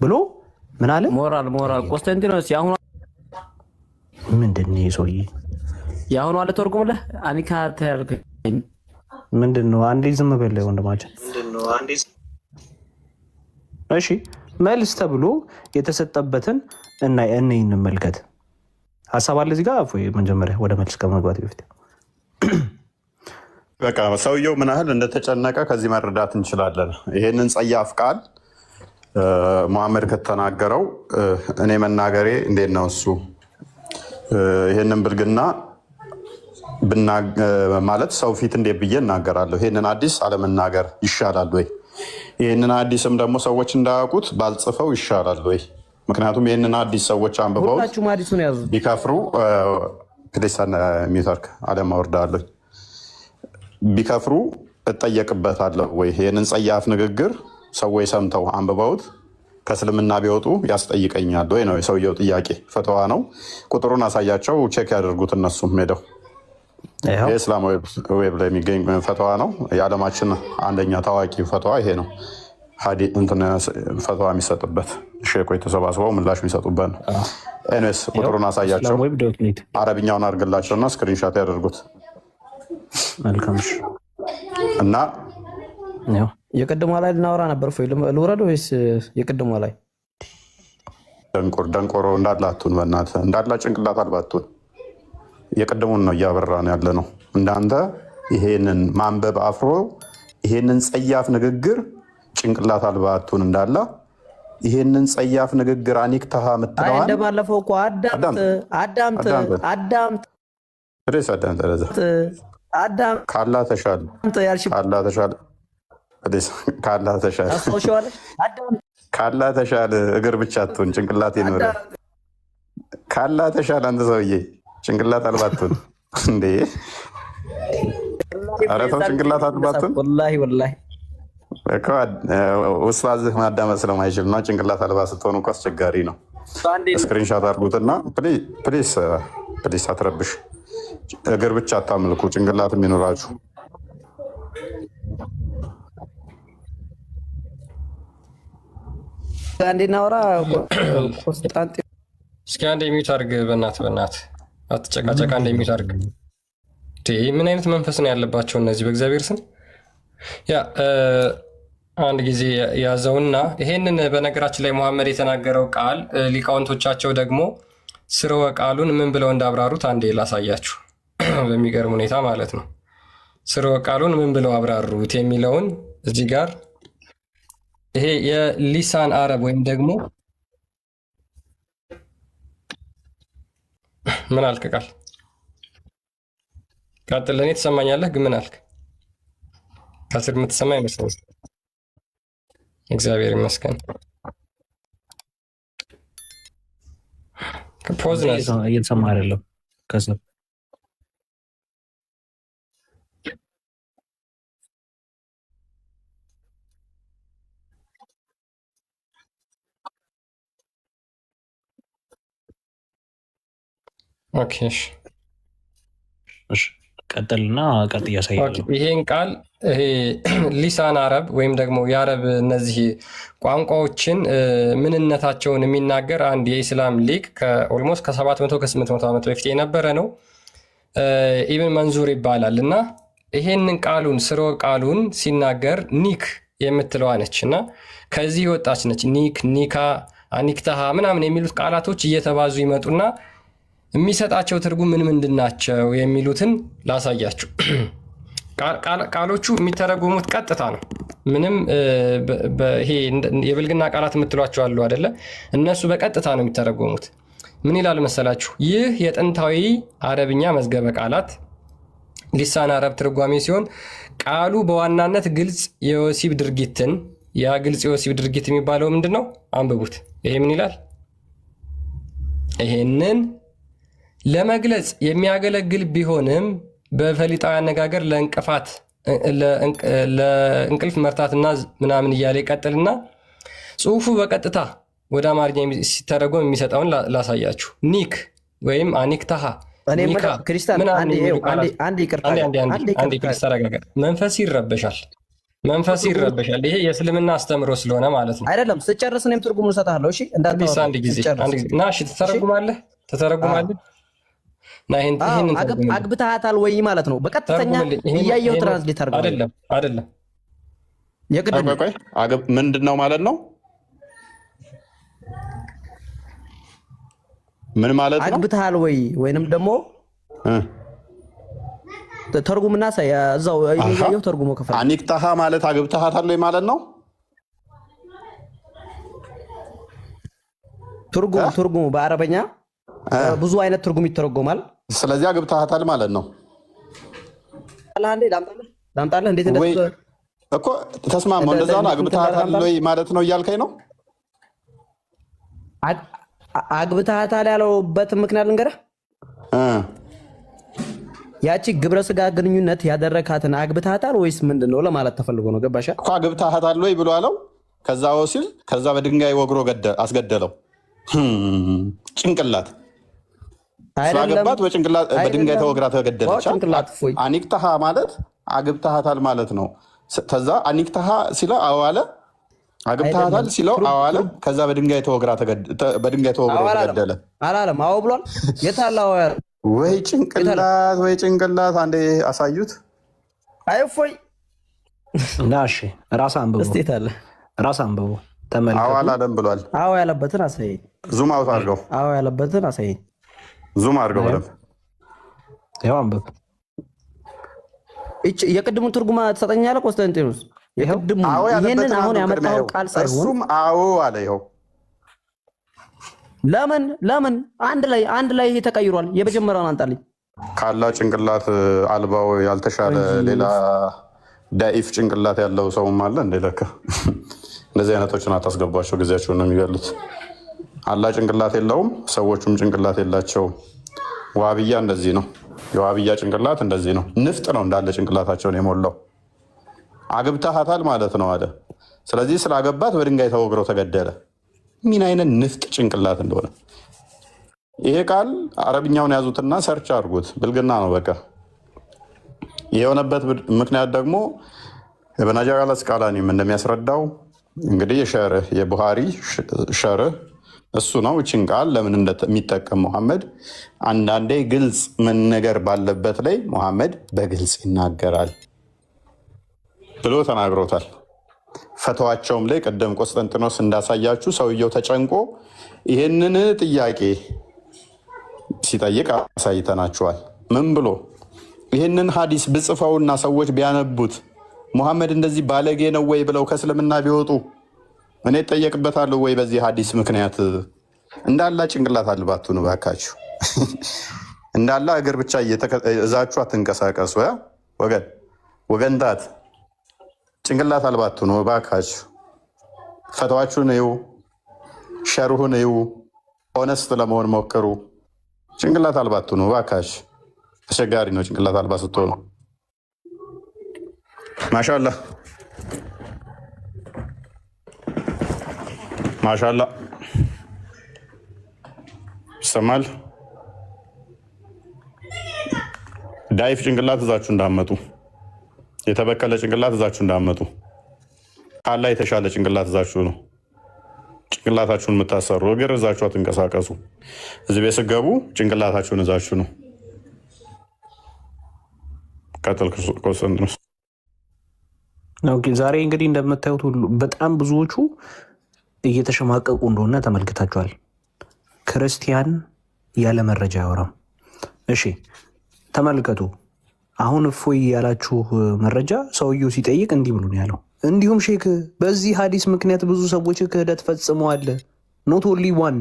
ብሎ ምን አለ? ሞራል ቆስጠንጢኖስ ያሁኑ ምንድን ነው ሰውዬ? ያሁኑ አለ ተርጉምልህ አኒካ ተርክ ምንድን ነው? አንዴ ዝም በል ወንድማችን። እሺ መልስ ተብሎ የተሰጠበትን እና እንመልከት። ሀሳብ አለ እዚህ ጋር መጀመሪያ ወደ መልስ ከመግባት በፊት በቃ ሰውየው ምን ያህል እንደተጨነቀ ከዚህ መረዳት እንችላለን። ይሄንን ጸያፍ ቃል መሐመድ ከተናገረው እኔ መናገሬ እንዴት ነው? እሱ ይሄንን ብልግና ማለት ሰው ፊት እንዴት ብዬ እናገራለሁ? ይሄንን ሐዲስ አለመናገር ይሻላል ወይ? ይሄንን ሐዲስም ደግሞ ሰዎች እንዳያውቁት ባልጽፈው ይሻላል ወይ? ምክንያቱም ይህንን ሐዲስ ሰዎች አንብበውት ቢከፍሩ ሚተርክ አለም አወርዳለሁ ቢከፍሩ እጠየቅበታለሁ ወይ? ይህንን ጸያፍ ንግግር ሰዎች ሰምተው አንብበውት ከእስልምና ቢወጡ ያስጠይቀኛል ወይ ነው የሰውየው ጥያቄ። ፈተዋ ነው። ቁጥሩን አሳያቸው፣ ቼክ ያደርጉት እነሱም ሄደው። የእስላም ዌብ ላይ የሚገኝ ፈተዋ ነው። የዓለማችን አንደኛ ታዋቂ ፈተዋ ይሄ ነው። ፈተዋ የሚሰጥበት ሼኮች ተሰባስበው ምላሽ የሚሰጡበት ነው። ኤንስ ቁጥሩን አሳያቸው፣ አረብኛውን አድርግላቸውና ስክሪንሻት ያደርጉት እና የቅድሟ ላይ ልናወራ ነበር። ልውረድ ወይስ የቅድሟ ላይ? ደንቆሮ እንዳላቱን በእናትህ እንዳላ ጭንቅላት አልባቱን የቅድሙን ነው እያበራን ያለ ነው። እንዳንተ ይሄንን ማንበብ አፍሮ ይሄንን ጸያፍ ንግግር ጭንቅላት አልባቱን እንዳላ ይሄንን ጸያፍ ንግግር አኒክታሃ ምትለዋል። እንደባለፈው እኮ ካላ ተሻለ ካላ ተሻለ እግር ብቻ አትሁን ጭንቅላት ይኖረ። ካላ ተሻለ አንተ ሰውዬ ጭንቅላት አልባትሁን እንዴ! ኧረ ተው ጭንቅላት አልባትሁን። ኡስታዝህ ማዳመጥ ስለማይችል ነው። ጭንቅላት አልባ ስትሆኑ እኮ አስቸጋሪ ነው። ስክሪንሻት አድርጉትና ፕሊስ አትረብሽ። እግር ብቻ አታምልኩ፣ ጭንቅላት የሚኖራችሁ። እስኪ አንድ የሚዩት አድርግ፣ በእናት አትጨቃጨቃ። አንድ የሚዩት አድርግ። ምን አይነት መንፈስ ነው ያለባቸው እነዚህ? በእግዚአብሔር ስም ያ አንድ ጊዜ ያዘውና ይሄንን በነገራችን ላይ መሐመድ የተናገረው ቃል ሊቃውንቶቻቸው ደግሞ ስርወ ቃሉን ምን ብለው እንዳብራሩት አንዴ ላሳያችሁ። በሚገርም ሁኔታ ማለት ነው። ስርወ ቃሉን ምን ብለው አብራሩት የሚለውን እዚህ ጋር ይሄ የሊሳን አረብ ወይም ደግሞ ምን አልክ? ቃል ቀጥል። ለእኔ ትሰማኛለህ፣ ግን ምን አልክ? ከስር የምትሰማ ይመስላል። እግዚአብሔር ይመስገን። ፖዝ እየተሰማ አይደለም ከስር ቀጥልና ቀጥ እያሳያለሁ። ይሄን ቃል ሊሳን አረብ ወይም ደግሞ የአረብ እነዚህ ቋንቋዎችን ምንነታቸውን የሚናገር አንድ የኢስላም ሊቅ ኦልሞስት ከ700 ከ800 ዓመት በፊት የነበረ ነው። ኢብን መንዙር ይባላል እና ይሄንን ቃሉን ስርወ ቃሉን ሲናገር ኒክ የምትለዋ ነች እና ከዚህ የወጣች ነች። ኒክ፣ ኒካ፣ አኒክታሃ ምናምን የሚሉት ቃላቶች እየተባዙ ይመጡና የሚሰጣቸው ትርጉም ምን ምንድን ናቸው የሚሉትን ላሳያችሁ። ቃሎቹ የሚተረጉሙት ቀጥታ ነው። ምንም ይሄ የብልግና ቃላት የምትሏቸው አሉ አይደለ? እነሱ በቀጥታ ነው የሚተረጉሙት። ምን ይላል መሰላችሁ? ይህ የጥንታዊ አረብኛ መዝገበ ቃላት ሊሳን አረብ ትርጓሜ ሲሆን ቃሉ በዋናነት ግልጽ የወሲብ ድርጊትን ያ ግልጽ የወሲብ ድርጊት የሚባለው ምንድን ነው? አንብቡት። ይሄ ምን ይላል? ይሄንን ለመግለጽ የሚያገለግል ቢሆንም በፈሊጣዊ አነጋገር ለእንቅልፍ መርታትና ምናምን እያለ ይቀጥልና ጽሁፉ በቀጥታ ወደ አማርኛ ሲተረጎም የሚሰጠውን ላሳያችሁ። ኒክ ወይም አኒክታሃ መንፈስ ይረበሻል። ይሄ የእስልምና አስተምሮ ስለሆነ ማለት ነው። አይደለም ስጨርስ እኔም ትርጉሙን እሰጥሃለሁ። እሺ አንድ ጊዜ ና ትተረጉማለህ አግብተሃታል ወይ ማለት ነው። በቀጥተኛ እያየው ትራንስሌት አድርገው። አይደለም ምንድን ነው ማለት ነው? ምን ማለት ነው? አግብተሃል ወይ ወይንም ደግሞ ተርጉምና ሳይ እዛው ይያየው ተርጉሞ ከፈለ አኒክታሃ ማለት አግብተሃታል ወይ ማለት ነው። ትርጉሙ በአረበኛ ብዙ አይነት ትርጉም ይተረጎማል። ስለዚህ አግብተሃታል ማለት ነው። አላንዴ ዳምጣለህ እንዴት እንደዚህ እኮ ተስማማው። እንደዛ ነው። አግብተሃታል ወይ ማለት ነው እያልከኝ ነው? አግብተሃታል ያለውበት ምክንያት ልንገርህ። ያቺ ግብረ ስጋ ግንኙነት ያደረካትን አግብተሃታል ወይስ ምንድነው ለማለት ተፈልጎ ነው። ገባሻ እኮ አግብተሃታል ወይ ብሎ አለው። ከዛ ወሲል ከዛ በድንጋይ ወግሮ አስገደለው። ጭንቅላት ስላገባት በድንጋይ ተወግራ ተገደለች። አኒክታሃ ማለት አግብተሃታል ማለት ነው። ከዛ አኒክታሃ ሲለው አዋለ አግብተሃታል ሲለው አዋለ። ከዛ በድንጋይ ተወግሮ ተገደለ አላለም። አዎ ብሏል። የታላው ወይ ጭንቅላት አንዴ አሳዩት። አይፎይ ናሽ ራስ አንብቡ እስቲ ታለ ራስ አንብቡ ተመልከቱ። አዎ አላለም ብሏል። አዎ ያለበትን አሳይ። ዙም አውት አድርገው። አዎ ያለበትን አሳይ። ዙም አድርገው በደምብ ያው አንብብ። እቺ የቅድሙን ትርጉማ ተሰጠኛለህ ኮንስታንቲኖስ። የቅድሙ ይሄንን አሁን ያመጣው ቃል ሳይሆን እሱም አዎ አለ። ይኸው ለምን አንድ ላይ ተቀይሯል። የመጀመሪያውን አንጣልኝ። ካላ ጭንቅላት አልባው ያልተሻለ ሌላ ዳኢፍ ጭንቅላት ያለው ሰውም አለ እንደ ለካ። እንደዚህ አይነቶችን አታስገቧቸው፣ ጊዜያቸውን ነው የሚገሉት። አላ ጭንቅላት የለውም፣ ሰዎቹም ጭንቅላት የላቸውም። ዋብያ እንደዚህ ነው። የዋብያ ጭንቅላት እንደዚህ ነው። ንፍጥ ነው እንዳለ ጭንቅላታቸውን የሞላው። አግብተሃታል ማለት ነው አለ። ስለዚህ ስላገባት በድንጋይ ተወግረው ተገደለ። ምን አይነት ንፍጥ ጭንቅላት እንደሆነ ይሄ ቃል አረብኛውን ያዙትና ሰርች አድርጉት። ብልግና ነው በቃ። የሆነበት ምክንያት ደግሞ ኢብን ሐጀር አልአስቀላኒም እንደሚያስረዳው እንግዲህ የቡሃሪ ሸርህ እሱ ነው። እችን ቃል ለምን እንደሚጠቀም ሙሐመድ አንዳንዴ ግልጽ መነገር ባለበት ላይ ሙሐመድ በግልጽ ይናገራል ብሎ ተናግሮታል። ፈተዋቸውም ላይ ቀደም ቆስጠንጢኖስ እንዳሳያችሁ ሰውየው ተጨንቆ ይህንን ጥያቄ ሲጠይቅ አሳይተናችኋል። ምን ብሎ ይህንን ሀዲስ ብጽፈውና ሰዎች ቢያነቡት ሙሐመድ እንደዚህ ባለጌ ነው ወይ ብለው ከእስልምና ቢወጡ እኔ እጠየቅበታለሁ ወይ? በዚህ ሀዲስ ምክንያት እንዳላ ጭንቅላት አልባቱ ነው ባካችሁ። እንዳላ እግር ብቻ እዛችሁ አትንቀሳቀሱ። ወገንታት ጭንቅላት አልባቱ ነው ባካችሁ። ፈተዋችሁን እዩ፣ ሸርሁን እዩ፣ ኦነስት ለመሆን ሞክሩ። ጭንቅላት አልባቱ ነው ባካችሁ። አስቸጋሪ ነው ጭንቅላት አልባ ስትሆኑ። ማሻአላህ ማሻአላህ ይሰማል። ዳይፍ ጭንቅላት እዛችሁ እንዳመጡ፣ የተበከለ ጭንቅላት እዛችሁ እንዳመጡ። ካላ የተሻለ ጭንቅላት እዛችሁ ነው። ጭንቅላታችሁን የምታሰሩ እግር እዛችሁ አትንቀሳቀሱ። እዚህ ቤት ስገቡ ጭንቅላታችሁን እዛችሁ ነው። ቀጥል ቆስጠንጢኖስ። ዛሬ እንግዲህ እንደምታዩት ሁሉ በጣም ብዙዎቹ እየተሸማቀቁ እንደሆነ ተመልክታችኋል። ክርስቲያን ያለ መረጃ አያወራም። እሺ ተመልከቱ። አሁን እፎይ ያላችሁ መረጃ ሰውየው ሲጠይቅ እንዲህ ብሎ ነው ያለው። እንዲሁም ሼክ በዚህ ሀዲስ ምክንያት ብዙ ሰዎች ክህደት ፈጽመዋል። ኖት ኦንሊ ዋን።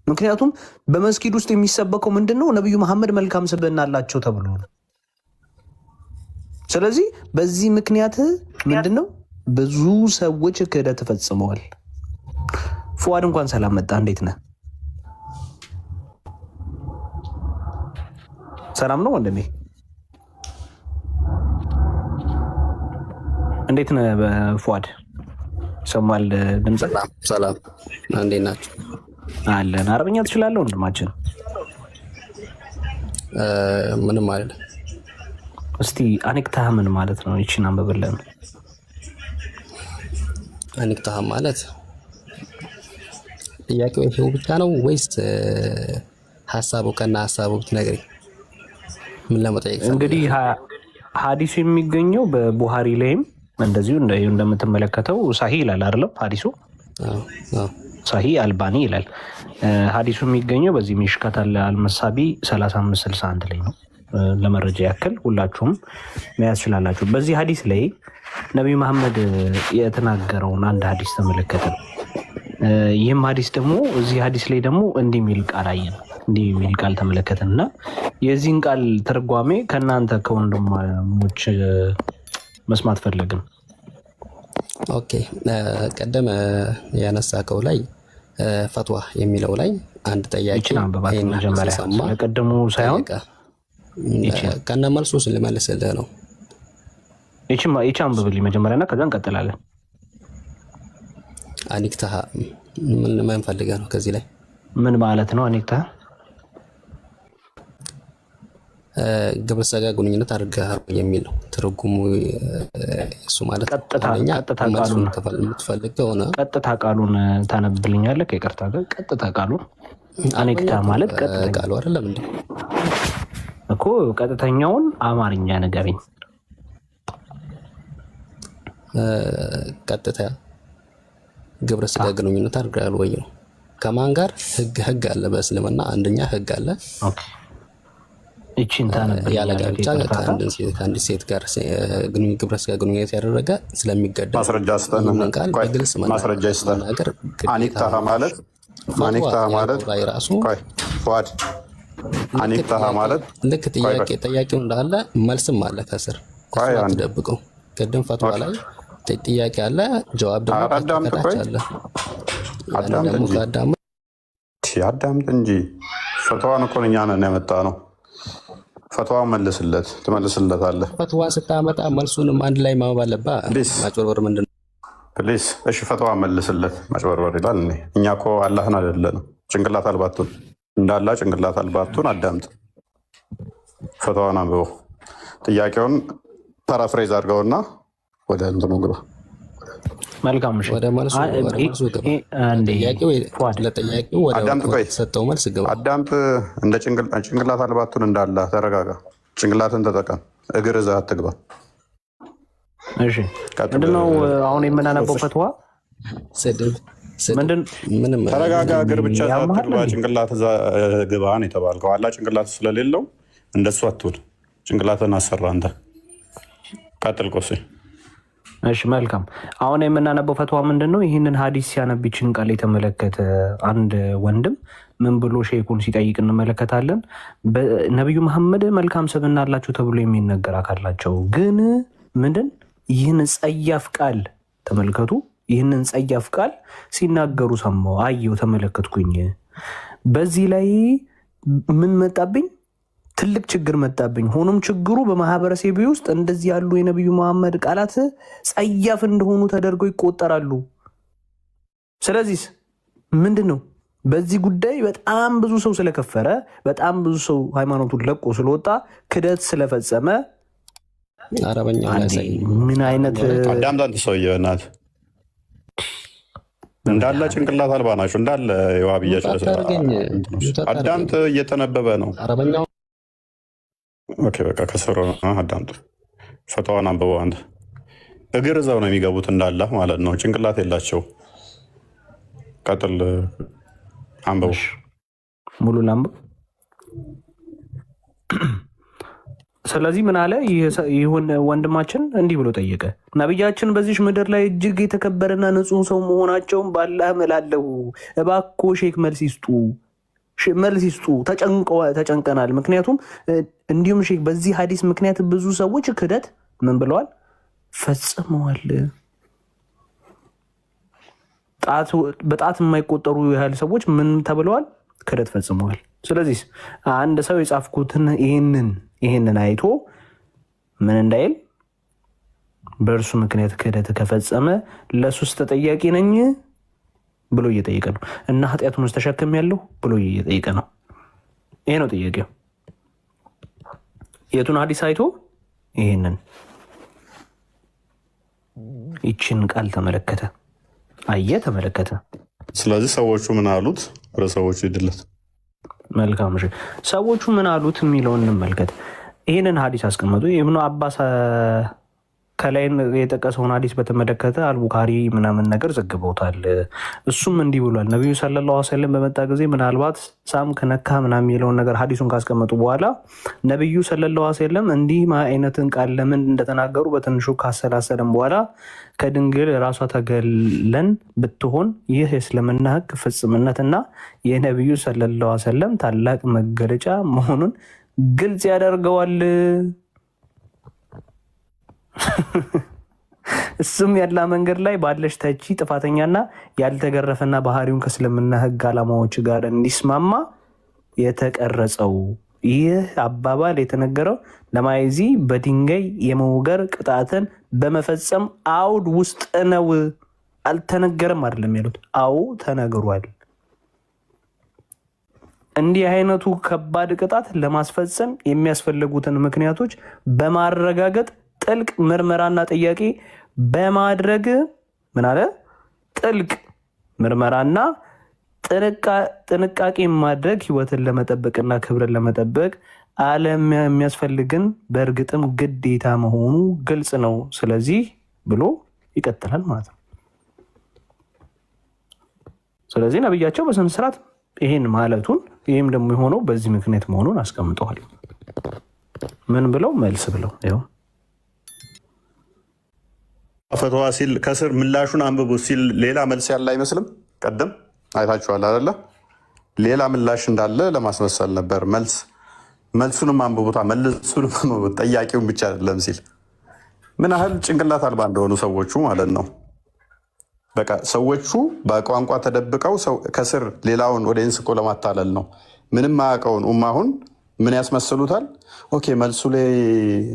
ምክንያቱም በመስጊድ ውስጥ የሚሰበከው ምንድን ነው? ነቢዩ መሐመድ መልካም ስብዕና አላቸው ተብሎ ነው። ስለዚህ በዚህ ምክንያት ምንድን ነው ብዙ ሰዎች ክህደት ፈጽመዋል። ፉአድ እንኳን ሰላም መጣ። እንዴት ነህ? ሰላም ነው ወንድሜ? እንዴት ነህ ፉአድ? ይሰማል ድምጽ? ሰላም እንዴት ናችሁ? አለን። አረብኛ ትችላለህ ወንድማችን? ምንም አይደለም። እስቲ አኒክታህ ምን ማለት ነው? ይቺን አንብብልን። አኒክታህ ማለት ጥያቄው ይሄው ብቻ ነው ወይስ ሐሳቡ ከና ሐሳቡ ብትነግረኝ ምን ለመጠየቅ? እንግዲህ ሐዲሱ የሚገኘው በቡሃሪ ላይም እንደዚሁ እንደምትመለከተው ሳሂህ ይላል አይደለም ሐዲሱ። ሳሂ አልባኒ ይላል። ሀዲሱ የሚገኘው በዚህ ሚሽካት አልመሳቢ 3561 ላይ ነው። ለመረጃ ያክል ሁላችሁም መያዝ ችላላችሁ። በዚህ ሀዲስ ላይ ነቢዩ መሐመድ የተናገረውን አንድ ሀዲስ ተመለከትን። ይህም ሀዲስ ደግሞ እዚህ ሀዲስ ላይ ደግሞ እንዲህ የሚል ቃል አየን፣ እንዲህ የሚል ቃል ተመለከትን እና የዚህን ቃል ትርጓሜ ከእናንተ ከወንድሞች መስማት ፈለግን። ኦኬ ቀደም ያነሳከው ላይ ፈትዋ የሚለው ላይ አንድ ጠያቂ ቀደሙ ሳይሆን ከነ መልሱ ልመልስልህ ነው። ይቺ አንብብልኝ መጀመሪያና ከዛ እንቀጥላለን። አኒክታሃ ምን ፈልገህ ነው? ከዚህ ላይ ምን ማለት ነው? አኒክታሃ ግብረ ሥጋ ግንኙነት አድርገሃል የሚል ነው ትርጉሙ። እሱ ማለት ቀጥታ ቃሉን ታነብልኛለህ? ከይቅርታ ጋር ቀጥታ ቃሉን አኒክታሃ ማለት ቃሉ አይደለም እንዴ እኮ ቀጥተኛውን አማርኛ ንገረኝ። ቀጥታ ግብረ ሥጋ ግንኙነት አድርገሃል ወይ ነው። ከማን ጋር? ህግ አለ በእስልምና አንደኛ ህግ አለ። ኦኬ እቺን ታነብልኛለህ? ያለ ጋብቻ ከአንዲት ሴት ጋር ግብረ ሥጋ ግንኙነት ያደረገ ስለሚገደል ማስረጃ ስጠን። ማስረጃ ይስጠን። አኒክታሃ ማለት ራሱ ፏድ አኒክታሃ ማለት ልክ ጥያቄው እንዳለ መልስም አለ ከስር አትደብቀው። ቅድም ፈትዋ ላይ ጥያቄ አለ፣ ጀዋብ ደግሞ ከታች አለ። አዳምጥ እንጂ ፈትዋን እኮ እኛ ነን ያመጣ ነው። ፈትዋን ትመልስለታለህ። ፈትዋን ስታመጣ መልሱንም አንድ ላይ ማመብ አለብህ። ማጭበርበር ምንድን ነው? ፕሊስ እሺ፣ ፈትዋን መልስለት። ማጭበርበር ይላል። እኛ እኮ አላህን አይደለንም። ጭንቅላት አልባቱን እንዳላ ጭንቅላት አልባቱን አዳምጥ። ፈትዋን አንብበው። ጥያቄውን ፓራፍሬዝ አድርገውና ወደ እንትኑ ግባ። መልካም እሺ፣ ወደ መልሱ ግባ። ለጥያቄው ወደ ሰጠው መልስ ግባ። አዳምጥ። እንደ ጭንቅላት አልባቱን እንዳላ ተረጋጋ። ጭንቅላትን ተጠቀም። እግር እዛ አትግባ። እሺ፣ ምንድነው አሁን የምናነበው ፈትዋ? ምንም ተረጋጋ። እግር ብቻ አትግባ፣ ጭንቅላት እዛ ግባ ነው የተባልከው። አላ ጭንቅላት ስለሌለው እንደሱ አትሁን። ጭንቅላትን አሰራ አንተ። ቀጥል ቆሴ። እሺ መልካም። አሁን የምናነበው ፈትዋ ምንድን ነው? ይህንን ሀዲስ ሲያነብ ይችን ቃል የተመለከተ አንድ ወንድም ምን ብሎ ሼኩን ሲጠይቅ እንመለከታለን። ነቢዩ መሐመድ መልካም ስብዕና አላቸው ተብሎ የሚነገር አካላቸው ግን ምንድን ይህን ጸያፍ ቃል ተመልከቱ። ይህንን ጸያፍ ቃል ሲናገሩ ሰማሁ፣ አየሁ፣ ተመለከትኩኝ። በዚህ ላይ ምን መጣብኝ? ትልቅ ችግር መጣብኝ። ሆኖም ችግሩ በማህበረሰብ ውስጥ እንደዚህ ያሉ የነቢዩ መሐመድ ቃላት ጸያፍ እንደሆኑ ተደርገው ይቆጠራሉ። ስለዚህ ምንድን ነው በዚህ ጉዳይ በጣም ብዙ ሰው ስለከፈረ፣ በጣም ብዙ ሰው ሃይማኖቱን ለቆ ስለወጣ፣ ክደት ስለፈጸመ አረበኛ ምን አይነት አዳምጣንት ሰውዬ ናት እንዳለ ጭንቅላት አልባ ናቸው። እንዳለ የዋብያ አዳምጥ። እየተነበበ ነው። ኦኬ በቃ ከስሮ አዳምጡ። ፈትዋን አንብበው። አንተ እግር እዛው ነው የሚገቡት እንዳለ ማለት ነው። ጭንቅላት የላቸው። ቀጥል አንብበው። ሙሉ ላምብ። ስለዚህ ምን አለ? ይሁን ወንድማችን እንዲህ ብሎ ጠየቀ። ነቢያችን በዚህ ምድር ላይ እጅግ የተከበረና ንጹሕ ሰው መሆናቸውን ባላህ እምላለሁ። እባክዎ ሼክ መልስ ይስጡ። ተጨንቀናል። ምክንያቱም እንዲሁም ሼክ በዚህ ሀዲስ ምክንያት ብዙ ሰዎች ክደት ምን ብለዋል? ፈጽመዋል። በጣት የማይቆጠሩ ያህል ሰዎች ምን ተብለዋል? ክደት ፈጽመዋል። ስለዚህ አንድ ሰው የጻፍኩትን ይህንን አይቶ ምን እንዳይል በእርሱ ምክንያት ክህደት ከፈጸመ ለሱስ ተጠያቂ ነኝ ብሎ እየጠየቀ ነው እና ኃጢአቱን ውስጥ ተሸክም ያለው ብሎ እየጠየቀ ነው። ይሄ ነው ጥያቄው። የቱን ሀዲስ አይቶ? ይችን ቃል ተመለከተ፣ ተመለከተ። ስለዚህ ሰዎቹ ምን አሉት? ወደ ሰዎቹ ይድለት። መልካም እሺ፣ ሰዎቹ ምን አሉት የሚለውን እንመልከት። ይህንን ሀዲስ አስቀመጡ። ኢብኑ አባስ ከላይ የጠቀሰውን ሐዲስ በተመለከተ አልቡካሪ ምናምን ነገር ዘግበውታል። እሱም እንዲህ ብሏል። ነቢዩ ሰለላሁ ዐለይሂ ወሰለም በመጣ ጊዜ ምናልባት ሳም ከነካ ምናምን የሚለውን ነገር ሐዲሱን ካስቀመጡ በኋላ ነቢዩ ሰለላሁ ዐለይሂ ወሰለም እንዲህ አይነትን ቃል ለምን እንደተናገሩ በትንሹ ካሰላሰለም በኋላ ከድንግል ራሷ ተገለን ብትሆን ይህ የእስልምና ሕግ ፍጽምነትና የነቢዩ ሰለላሁ ዐለይሂ ወሰለም ታላቅ መገለጫ መሆኑን ግልጽ ያደርገዋል። እሱም ያላ መንገድ ላይ ባለሽ ተቺ ጥፋተኛና ያልተገረፈና ባህሪውን ከእስልምና ሕግ ዓላማዎች ጋር እንዲስማማ የተቀረጸው ይህ አባባል የተነገረው ለማይዚ በድንጋይ የመውገር ቅጣትን በመፈጸም አውድ ውስጥ ነው። አልተነገረም አይደለም ያሉት፣ አዎ ተነግሯል። እንዲህ አይነቱ ከባድ ቅጣት ለማስፈጸም የሚያስፈልጉትን ምክንያቶች በማረጋገጥ ጥልቅ ምርመራና ጥያቄ በማድረግ ምን አለ? ጥልቅ ምርመራና ጥንቃቄ ማድረግ ህይወትን ለመጠበቅና ክብርን ለመጠበቅ ዓለም የሚያስፈልግን በእርግጥም ግዴታ መሆኑ ግልጽ ነው። ስለዚህ ብሎ ይቀጥላል ማለት ነው። ስለዚህ ነብያቸው በስነ ስርዓት ይሄን ማለቱን ይህም ደግሞ የሆነው በዚህ ምክንያት መሆኑን አስቀምጠዋል። ምን ብለው መልስ ብለው ይኸው ፈትዋ ሲል ከስር ምላሹን አንብቡ ሲል ሌላ መልስ ያለ አይመስልም። ቀደም አይታችኋል አይደለ? ሌላ ምላሽ እንዳለ ለማስመሰል ነበር። መልሱንም አንብቡታ መልሱንም አንብቡት ጠያቂውን ብቻ አይደለም ሲል ምን ያህል ጭንቅላት አልባ እንደሆኑ ሰዎቹ ማለት ነው። በቃ ሰዎቹ በቋንቋ ተደብቀው ከስር ሌላውን ወደ ኢንስኮ ለማታለል ነው። ምንም አያውቀውን ኡማሁን ምን ያስመስሉታል? ኦኬ መልሱ ላይ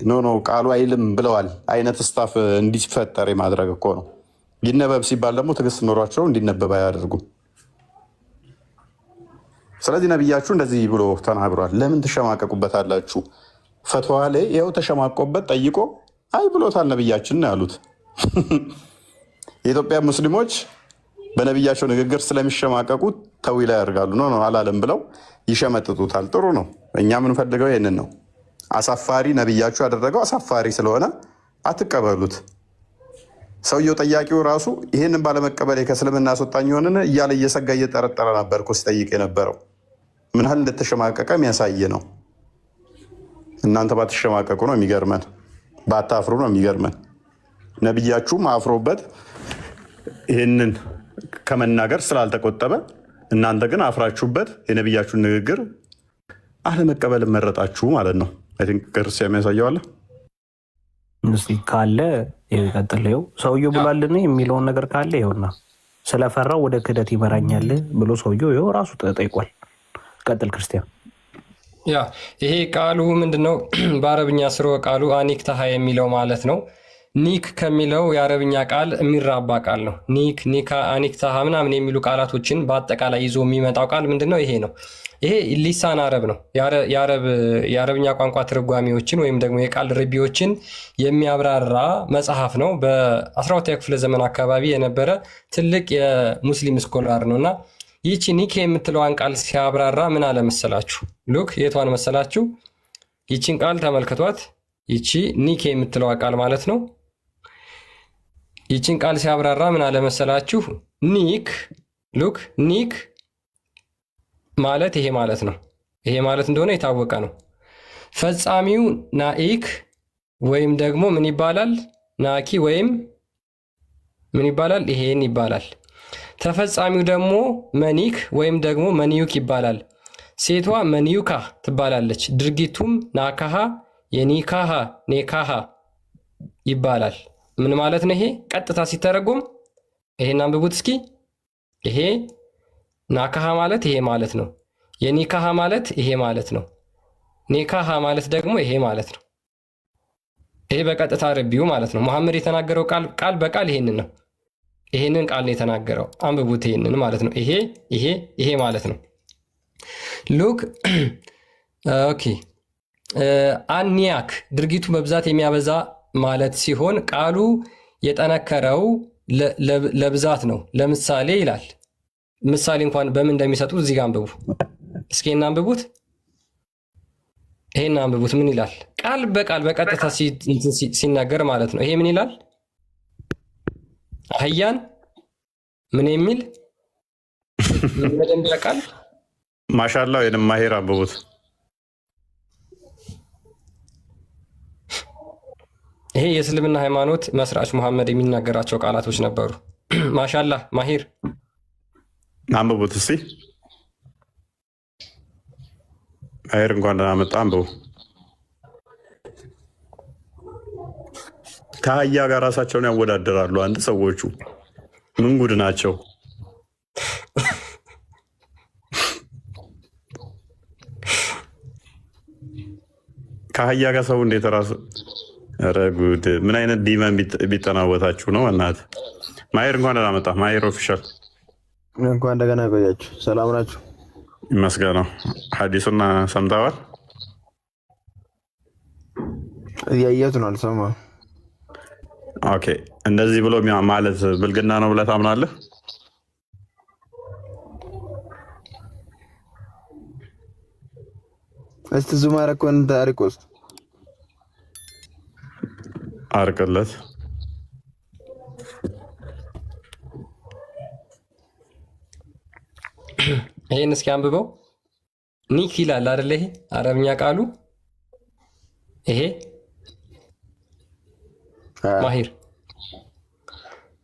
ኖ ቃሉ አይልም ብለዋል አይነት ስታፍ እንዲፈጠር የማድረግ እኮ ነው። ይነበብ ሲባል ደግሞ ትዕግስት ኖሯቸው እንዲነበብ አያደርጉም። ስለዚህ ነቢያችሁ እንደዚህ ብሎ ተናግሯል። ለምን ትሸማቀቁበታላችሁ? ፈትዋ ላይ ይኸው ተሸማቆበት ጠይቆ አይ ብሎታል ነቢያችን ያሉት። የኢትዮጵያ ሙስሊሞች በነቢያቸው ንግግር ስለሚሸማቀቁ ተዊላ ያደርጋሉ። ኖ አላለም ብለው ይሸመጥጡታል። ጥሩ ነው። እኛ የምንፈልገው ይህንን ነው። አሳፋሪ ነቢያችሁ ያደረገው አሳፋሪ ስለሆነ አትቀበሉት። ሰውየው ጠያቂው ራሱ ይህንን ባለመቀበል ከእስልምና አስወጣኝ የሆንን እያለ እየሰጋ እየጠረጠረ ነበር እኮ ሲጠይቅ የነበረው። ምን ያህል እንደተሸማቀቀ የሚያሳይ ነው። እናንተ ባትሸማቀቁ ነው የሚገርመን፣ ባታፍሩ ነው የሚገርመን። ነቢያችሁም አፍሮበት ይህንን ከመናገር ስላልተቆጠበ እናንተ ግን አፍራችሁበት የነቢያችሁን ንግግር አለመቀበል መረጣችሁ ማለት ነው። ክርስቲያን የሚያሳየዋለ ካለ ቀጥለው ሰውየው ብሏልን የሚለውን ነገር ካለ ይኸውና ስለፈራው ወደ ክደት ይመራኛል ብሎ ሰውየው ይኸው ራሱ ጠይቋል። ቀጥል ክርስቲያን። ያ ይሄ ቃሉ ምንድነው? በአረብኛ ስርወ ቃሉ አኒክታሃ የሚለው ማለት ነው። ኒክ ከሚለው የአረብኛ ቃል የሚራባ ቃል ነው። ኒክ፣ ኒካ፣ አኒክታሃ ምናምን የሚሉ ቃላቶችን በአጠቃላይ ይዞ የሚመጣው ቃል ምንድነው? ይሄ ነው። ይሄ ሊሳን አረብ ነው። የአረብኛ ቋንቋ ትርጓሜዎችን ወይም ደግሞ የቃል ርቢዎችን የሚያብራራ መጽሐፍ ነው። በ12ኛ ክፍለ ዘመን አካባቢ የነበረ ትልቅ የሙስሊም ስኮላር ነው እና ይቺ ኒክ የምትለዋን ቃል ሲያብራራ ምን አለ መሰላችሁ? ሉክ የቷን መሰላችሁ? ይቺን ቃል ተመልክቷት። ይቺ ኒክ የምትለዋ ቃል ማለት ነው። ይቺን ቃል ሲያብራራ ምን አለ መሰላችሁ? ኒክ ሉክ ኒክ ማለት ይሄ ማለት ነው። ይሄ ማለት እንደሆነ የታወቀ ነው። ፈጻሚው ናኢክ ወይም ደግሞ ምን ይባላል? ናኪ ወይም ምን ይባላል? ይሄን ይባላል። ተፈጻሚው ደግሞ መኒክ ወይም ደግሞ መኒዩክ ይባላል። ሴቷ መኒዩካ ትባላለች። ድርጊቱም ናካሃ የኒካሃ ኔካሃ ይባላል። ምን ማለት ነው? ይሄ ቀጥታ ሲተረጎም ይሄን አንብቡት እስኪ። ይሄ ናካሃ ማለት ይሄ ማለት ነው። የኒካሃ ማለት ይሄ ማለት ነው። ኔካሃ ማለት ደግሞ ይሄ ማለት ነው። ይሄ በቀጥታ ረቢው ማለት ነው። መሐመድ የተናገረው ቃል በቃል ይሄንን ነው። ይሄንን ቃል ነው የተናገረው። አንብቡት ይሄንን ማለት ነው። ይሄ ማለት ነው። ሉክ ኦኬ። አኒያክ ድርጊቱ በብዛት የሚያበዛ ማለት ሲሆን ቃሉ የጠነከረው ለብዛት ነው። ለምሳሌ ይላል። ምሳሌ እንኳን በምን እንደሚሰጡት እዚህ ጋር አንብቡ እስኪ፣ እናንብቡት። ይሄን አንብቡት። ምን ይላል? ቃል በቃል በቀጥታ ሲናገር ማለት ነው። ይሄ ምን ይላል? አህያን ምን የሚል መደንቢያ ቃል ማሻላ ወይንም ማሄር አንብቡት። ይሄ የእስልምና ሃይማኖት መስራች መሐመድ የሚናገራቸው ቃላቶች ነበሩ። ማሻላ ማሂር አንብቡት እስቲ። ማሂር እንኳን ደህና መጣ። አንብቡ። ከአህያ ጋር ራሳቸውን ያወዳደራሉ። አንድ ሰዎቹ ምን ጉድ ናቸው? ከአህያ ጋር ሰው እንዴት ራሱ ኧረ ጉድ! ምን አይነት ዲመን ቢጠናወታችሁ ነው? እናትህ ማሂር እንኳን ደህና መጣ። ማሂር ኦፊሻል እንኳን እንደገና ቆያችሁ። ሰላም ናችሁ? ይመስገነው። ሐዲሱና ሰምተዋል? እያየሁት ነው። አልሰማሁም። ኦኬ። እንደዚህ ብሎ ማለት ብልግና ነው ብለህ ታምናለህ? እስቲ ዙም አደረኩን ታሪክ ውስጥ አርቅለት። ይሄን እስኪ አንብበው። ኒክ ይላል አይደለ? ይሄ አረብኛ ቃሉ ይሄ ማሂር።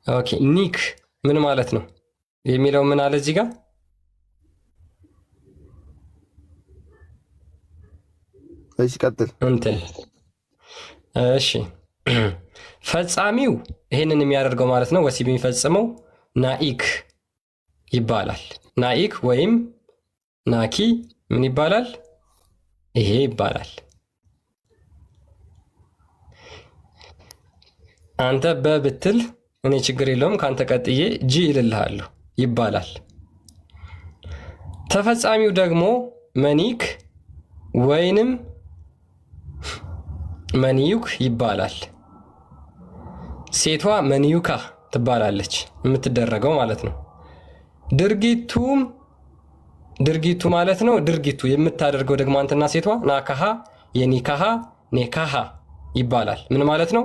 ኦኬ ኒክ ምን ማለት ነው የሚለው ምን አለ እዚህ ጋር? እሺ ቀጥል እንትን እሺ ፈጻሚው ይሄንን የሚያደርገው ማለት ነው። ወሲብ የሚፈጽመው ናኢክ ይባላል። ናኢክ ወይም ናኪ ምን ይባላል? ይሄ ይባላል። አንተ በብትል እኔ ችግር የለውም ከአንተ ቀጥዬ ጂ ይልልሃለሁ ይባላል። ተፈጻሚው ደግሞ መኒክ ወይንም መንዩክ ይባላል። ሴቷ መንዩካ ትባላለች፣ የምትደረገው ማለት ነው። ድርጊቱ ማለት ነው። ድርጊቱ የምታደርገው ደግሞ አንተና ሴቷ ናካሃ የኒካሃ ኔካሃ ይባላል። ምን ማለት ነው?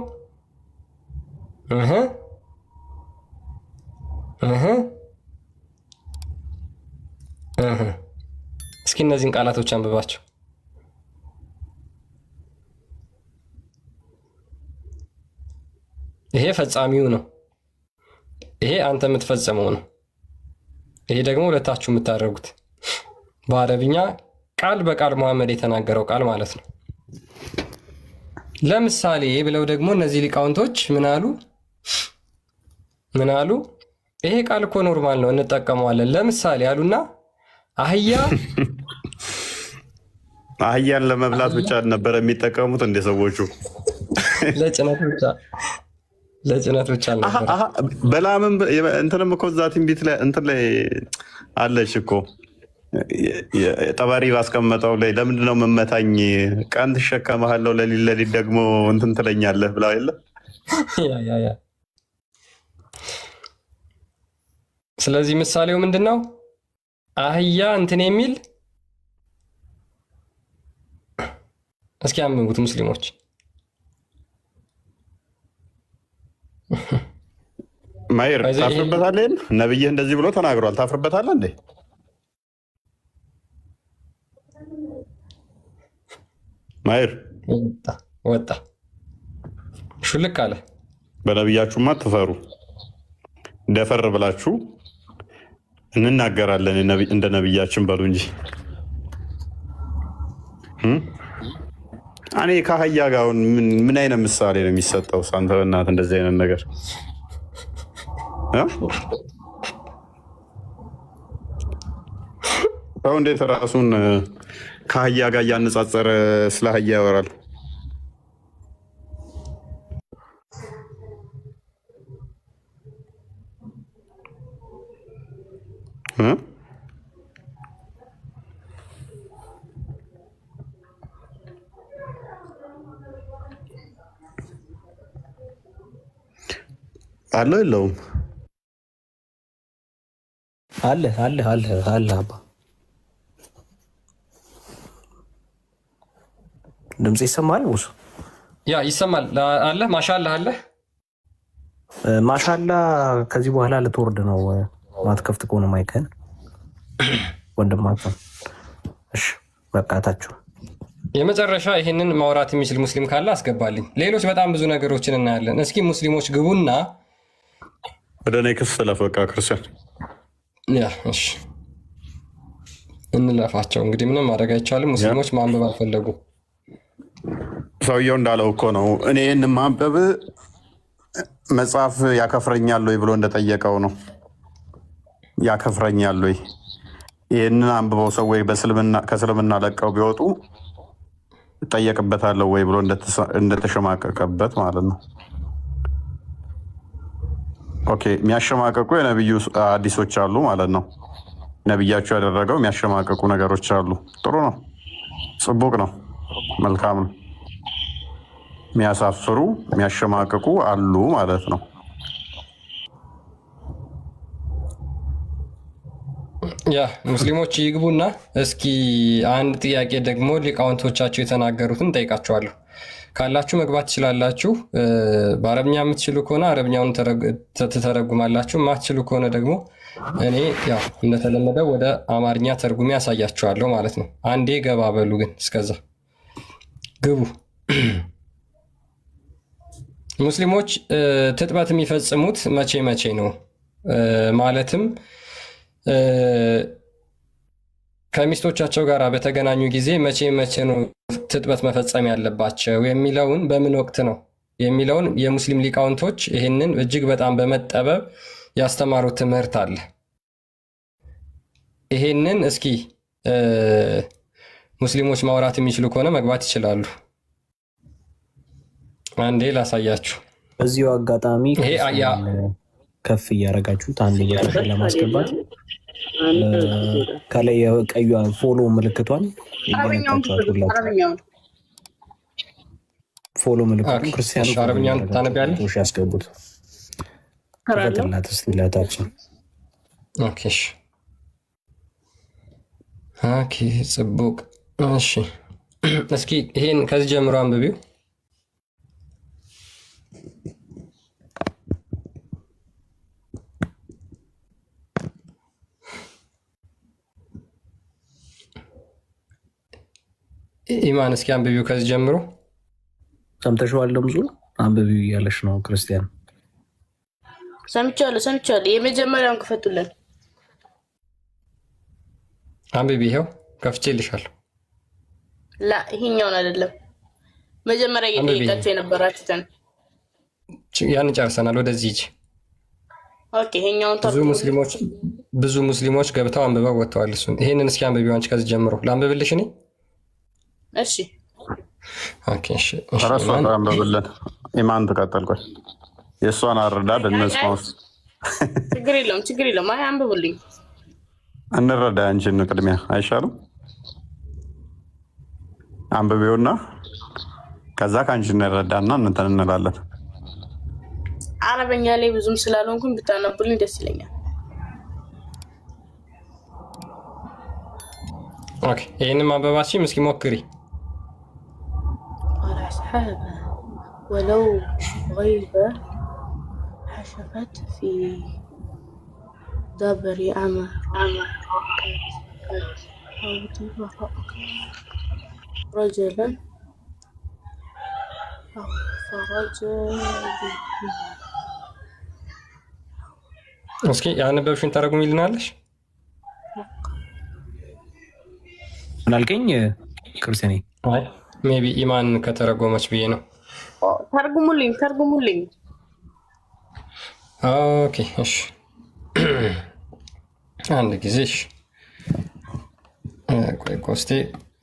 እስኪ እነዚህን ቃላቶች አንብባቸው። ይሄ ፈጻሚው ነው። ይሄ አንተ የምትፈጸመው ነው። ይሄ ደግሞ ሁለታችሁ የምታደርጉት በአረብኛ ቃል በቃል መሐመድ የተናገረው ቃል ማለት ነው። ለምሳሌ ብለው ደግሞ እነዚህ ሊቃውንቶች ምን አሉ? ይሄ ቃል እኮ ኖርማል ነው እንጠቀመዋለን። ለምሳሌ አሉና አህያን ለመብላት ብቻ ነበረ የሚጠቀሙት እንደ ሰዎቹ ለጭነት ብቻ ነበር። በላምም እንትንም እኮ እዛ ትንቢት ላይ እንትን ላይ አለች እኮ ጠባሪ ባስቀመጠው ላይ ለምንድነው መመታኝ? ቀን ትሸከመሃለሁ ለሊት ደግሞ እንትን ትለኛለህ ብላ የለ። ስለዚህ ምሳሌው ምንድን ነው? አህያ እንትን የሚል እስኪ አንብቡት ሙስሊሞች። ማሂር ታፍርበታለህ? ነብይህ እንደዚህ ብሎ ተናግሯል። ታፍርበታለህ እንዴ? ማሂር ወጣ ሹልክ አለ። በነብያችሁማ ትፈሩ። ደፈር ብላችሁ እንናገራለን እንደ ነብያችን በሉ እንጂ። እኔ ከአህያ ጋር ምን አይነት ምሳሌ ነው የሚሰጠው? አንተ በእናትህ እንደዚህ አይነት ነገር ሰው እንዴት ራሱን ከአህያ ጋር እያነጻጸረ ስለ አህያ ያወራል? አለው የለውም? አለ አባ ድምጽ ይሰማል? ውሱ ያ ይሰማል አለ። ማሻላ አለ። ማሻላ ከዚህ በኋላ ልትወርድ ነው። ማትከፍት ከሆነ ማይከን ወንድማቸው። እሺ በቃታችሁ። የመጨረሻ ይህንን ማውራት የሚችል ሙስሊም ካለ አስገባልኝ። ሌሎች በጣም ብዙ ነገሮችን እናያለን። እስኪ ሙስሊሞች ግቡና ወደ እኔ ክስ ለፈቃ ክርስቲያን ያ እሺ እንለፋቸው። እንግዲህ ምንም ማድረግ አይቻልም። ሙስሊሞች ማንበብ አልፈለጉ። ሰውየው እንዳለው እኮ ነው። እኔ ይህን ማንበብ መጽሐፍ ያከፍረኛል ወይ ብሎ እንደጠየቀው ነው። ያከፍረኛል ወይ ይህንን አንብበው ሰዎች ከእስልምና ለቀው ቢወጡ እጠየቅበታለሁ ወይ ብሎ እንደተሸማቀቀበት ማለት ነው። ኦኬ የሚያሸማቀቁ የነቢዩ ሐዲሶች አሉ ማለት ነው። ነቢያቸው ያደረገው የሚያሸማቀቁ ነገሮች አሉ። ጥሩ ነው፣ ጽቡቅ ነው፣ መልካም ነው። የሚያሳፍሩ የሚያሸማቀቁ አሉ ማለት ነው። ያ ሙስሊሞች ይግቡና እስኪ አንድ ጥያቄ ደግሞ ሊቃውንቶቻቸው የተናገሩትን ጠይቃቸዋለሁ። ካላችሁ መግባት ትችላላችሁ። በአረብኛ የምትችሉ ከሆነ አረብኛውን ትተረጉማላችሁ። የማትችሉ ከሆነ ደግሞ እኔ ያው እንደተለመደው ወደ አማርኛ ተርጉሜ ያሳያችኋለሁ ማለት ነው። አንዴ ገባ በሉ ግን እስከዛ ግቡ። ሙስሊሞች ትጥበት የሚፈጽሙት መቼ መቼ ነው? ማለትም ከሚስቶቻቸው ጋር በተገናኙ ጊዜ መቼ መቼ ነው ትጥበት መፈጸም ያለባቸው የሚለውን በምን ወቅት ነው የሚለውን የሙስሊም ሊቃውንቶች ይህንን እጅግ በጣም በመጠበብ ያስተማሩት ትምህርት አለ። ይህንን እስኪ ሙስሊሞች ማውራት የሚችሉ ከሆነ መግባት ይችላሉ። አንዴ ላሳያችሁ። በዚሁ አጋጣሚ ከፍ እያደረጋችሁት አንድ እየተሻለ ለማስገባት ከላይ የቀዩን ፎሎ ምልክቷን ፎሎ ምልክቱን ክርስቲያኖች አረብኛውን ታነቢያለሽ ያስገቡት ከተላት ስቲላታችን ኦኬ ጽቡቅ። እሺ እስኪ ይሄን ከዚህ ጀምሮ አንብቢው። ኢማን እስኪ አንብቢው ከዚህ ጀምሮ። ሰምተሽዋል? ድምፁ አንብቢው እያለሽ ነው ክርስቲያን። ሰምቻለሁ። የመጀመሪያውን ክፈቱልን። አንብቢ። ይኸው ከፍቼልሻለሁ። ላ ይሄኛውን አይደለም፣ መጀመሪያ እየጠየቃችሁ የነበራችሁትን ያን ጨርሰናል። ወደዚህ ሂጂ። ኦኬ ይሄኛውን ብዙ ሙስሊሞች ገብተው አንብበው ወጥተዋል። እሱን ይሄንን እስኪ አንብቢው አንቺ ከዚህ ጀምሮ። ላንብብልሽ እኔ? እሺ ኦኬ እሺ ራሷን አንብብልን። ኢማን ተቀጠል። ቆይ የእሷን አረዳድ እንስማውስ። ችግር የለውም። አይ አንብቡልኝ፣ እንረዳ። አንቺን ቅድሚያ አይሻልም? አንብቤውና ከዛ ከአንቺ እንረዳና እንትን እንላለን። አረበኛ ላይ ብዙም ስላልሆንኩኝ ብታነቡልኝ ደስ ይለኛል። ኦኬ ይሄንን ማንበባችን እስኪ ሞክሪ። ولو غيبة حشفت في دبر عمر رجلا እስኪ ያነበብሽን ተረጉሚልናለሽ? ምን አልከኝ ክርስቲያኔ? አይ ሜቢ ኢማን ከተረጎመች ብዬ ነው። ተርጉሙልኝ። ኦኬ እሺ አንድ ጊዜ እሺ። ቆይ ኮስቴ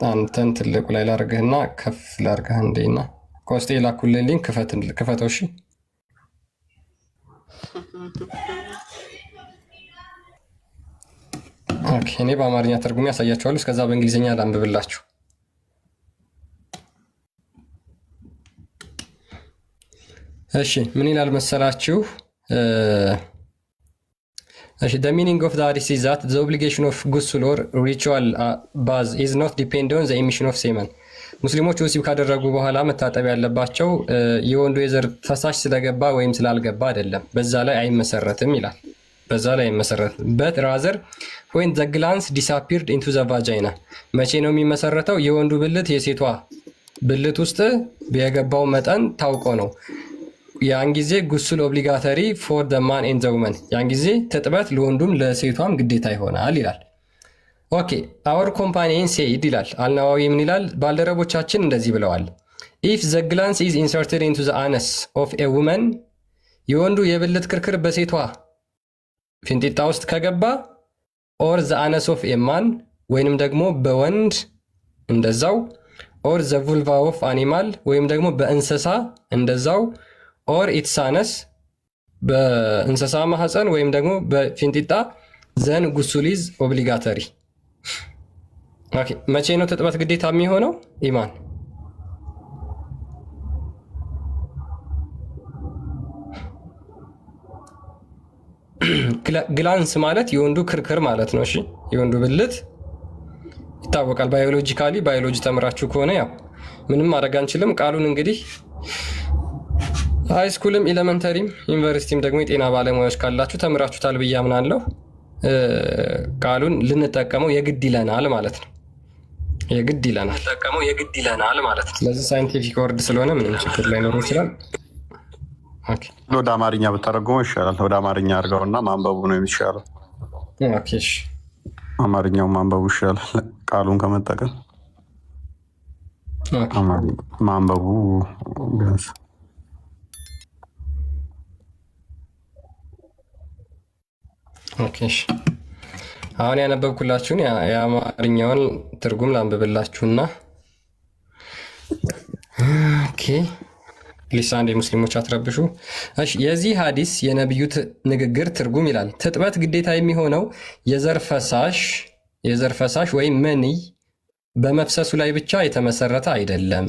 አንተን ትልቁ ላይ ላርግህና ከፍ ላርግህ እንዴና ኮስቴ ላኩልኝ ሊንክ ክፈተው። እሺ ኦኬ እኔ በአማርኛ ተርጉሜ ያሳያችኋለሁ። እስከዛ በእንግሊዝኛ ላንብብላችሁ። እሺ ምን ይላል መሰላችሁ? The meaning of the hadith is that the obligation of ghusl or ritual bath is not dependent on the emission of semen, ሙስሊሞች ወሲብ ካደረጉ በኋላ መታጠብ ያለባቸው የወንዱ የዘር ፈሳሽ ስለገባ ወይም ስላልገባ አይደለም፣ በዛ ላይ አይመሰረትም ይላል። በዛ ላይ አይመሰረትም። በት ራዘር when the glands disappeared into the vagina መቼ ነው የሚመሰረተው? የወንዱ ብልት የሴቷ ብልት ውስጥ የገባው መጠን ታውቆ ነው። ያን ጊዜ ጉሱል ኦብሊጋተሪ ፎር the man and the woman ያን ጊዜ ትጥበት ለወንዱም ለሴቷም ግዴታ ይሆናል ይላል። ኦኬ our companion said ይላል አልናዋዊ ምን ይላል? ባልደረቦቻችን እንደዚህ ብለዋል። if the glands is inserted into the anus of a woman የወንዱ የብልት ክርክር በሴቷ ፊንጢጣ ውስጥ ከገባ or the anus of a man ወይንም ደግሞ በወንድ እንደዛው or the vulva of animal ወይም ደግሞ በእንስሳ እንደዛው or its anus በእንስሳ ማህፀን ወይም ደግሞ በፊንጢጣ then ጉሱል is obligatory ኦኬ መቼ ነው ትጥበት ግዴታ የሚሆነው? ኢማን ግላንስ ማለት የወንዱ ክርክር ማለት ነው። እሺ የወንዱ ብልት ይታወቃል። ባዮሎጂ ተምራችሁ ከሆነ ያው ምንም ማድረግ አንችልም። ቃሉን እንግዲህ ሃይስኩልም ኤሌመንተሪም ዩኒቨርሲቲም ደግሞ የጤና ባለሙያዎች ካላችሁ ተምራችሁታል ብዬ አምናለሁ። ቃሉን ልንጠቀመው የግድ ይለናል ማለት ነው። የግድ ይለናል ማለት ነው። ስለዚህ ሳይንቲፊክ ወርድ ስለሆነ ምንም ችግር ላይኖረው ይችላል። ወደ አማርኛ ብተረጉመው ይሻላል። ወደ አማርኛ አድርገውና ማንበቡ ነው የሚሻለው። አማርኛው ማንበቡ ይሻላል ቃሉን ከመጠቀም ማንበቡ ቢያንስ። አሁን ያነበብኩላችሁን የአማርኛውን ትርጉም ላንብብላችሁና ፕሊስ አንድ የሙስሊሞች አትረብሹ። የዚህ ሀዲስ የነቢዩ ንግግር ትርጉም ይላል ትጥበት ግዴታ የሚሆነው የዘር ፈሳሽ ወይም መንይ በመፍሰሱ ላይ ብቻ የተመሰረተ አይደለም።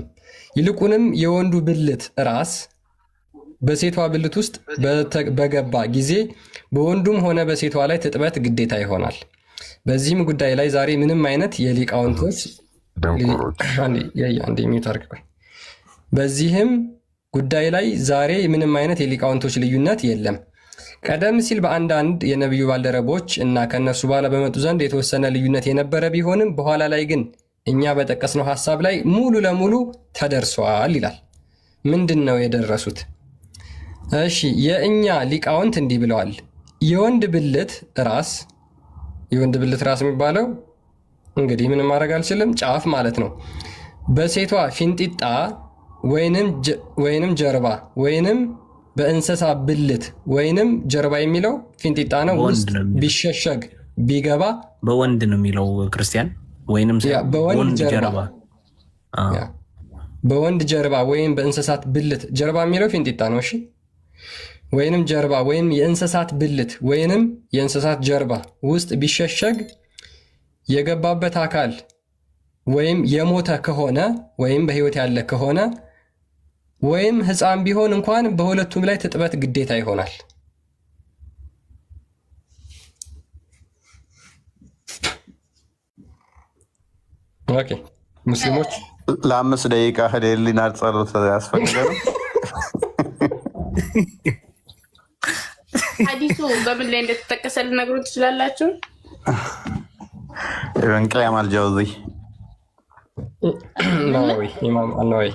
ይልቁንም የወንዱ ብልት ራስ በሴቷ ብልት ውስጥ በገባ ጊዜ በወንዱም ሆነ በሴቷ ላይ ትጥበት ግዴታ ይሆናል። በዚህም ጉዳይ ላይ ዛሬ ምንም አይነት የሊቃውንቶች በዚህም ጉዳይ ላይ ዛሬ ምንም አይነት የሊቃውንቶች ልዩነት የለም። ቀደም ሲል በአንዳንድ የነቢዩ ባልደረቦች እና ከነሱ በኋላ በመጡ ዘንድ የተወሰነ ልዩነት የነበረ ቢሆንም በኋላ ላይ ግን እኛ በጠቀስነው ሀሳብ ላይ ሙሉ ለሙሉ ተደርሷል ይላል። ምንድን ነው የደረሱት? እሺ የእኛ ሊቃውንት እንዲህ ብለዋል። የወንድ ብልት ራስ የሚባለው እንግዲህ ምንም ማድረግ አልችልም፣ ጫፍ ማለት ነው። በሴቷ ፊንጢጣ ወይንም ጀርባ ወይንም በእንስሳ ብልት ወይንም ጀርባ የሚለው ፊንጢጣ ነው ውስጥ ቢሸሸግ ቢገባ በወንድ ነው የሚለው ክርስቲያን ወይንም በወንድ ጀርባ ወይም በእንስሳት ብልት ጀርባ የሚለው ፊንጢጣ ነው። እሺ ወይንም ጀርባ ወይም የእንስሳት ብልት ወይንም የእንስሳት ጀርባ ውስጥ ቢሸሸግ የገባበት አካል ወይም የሞተ ከሆነ ወይም በህይወት ያለ ከሆነ ወይም ህፃን ቢሆን እንኳን በሁለቱም ላይ ትጥበት ግዴታ ይሆናል። ኦኬ ሙስሊሞች ለ5 ደቂቃ ህሊና ጸሎት ያስፈልጋል። ሐዲሱ በምን ላይ እንደተጠቀሰ ልነግሩን ትችላላችሁ? ኢብን ቀይም አልጀውዚ ናዊ ኢማም አልናዊ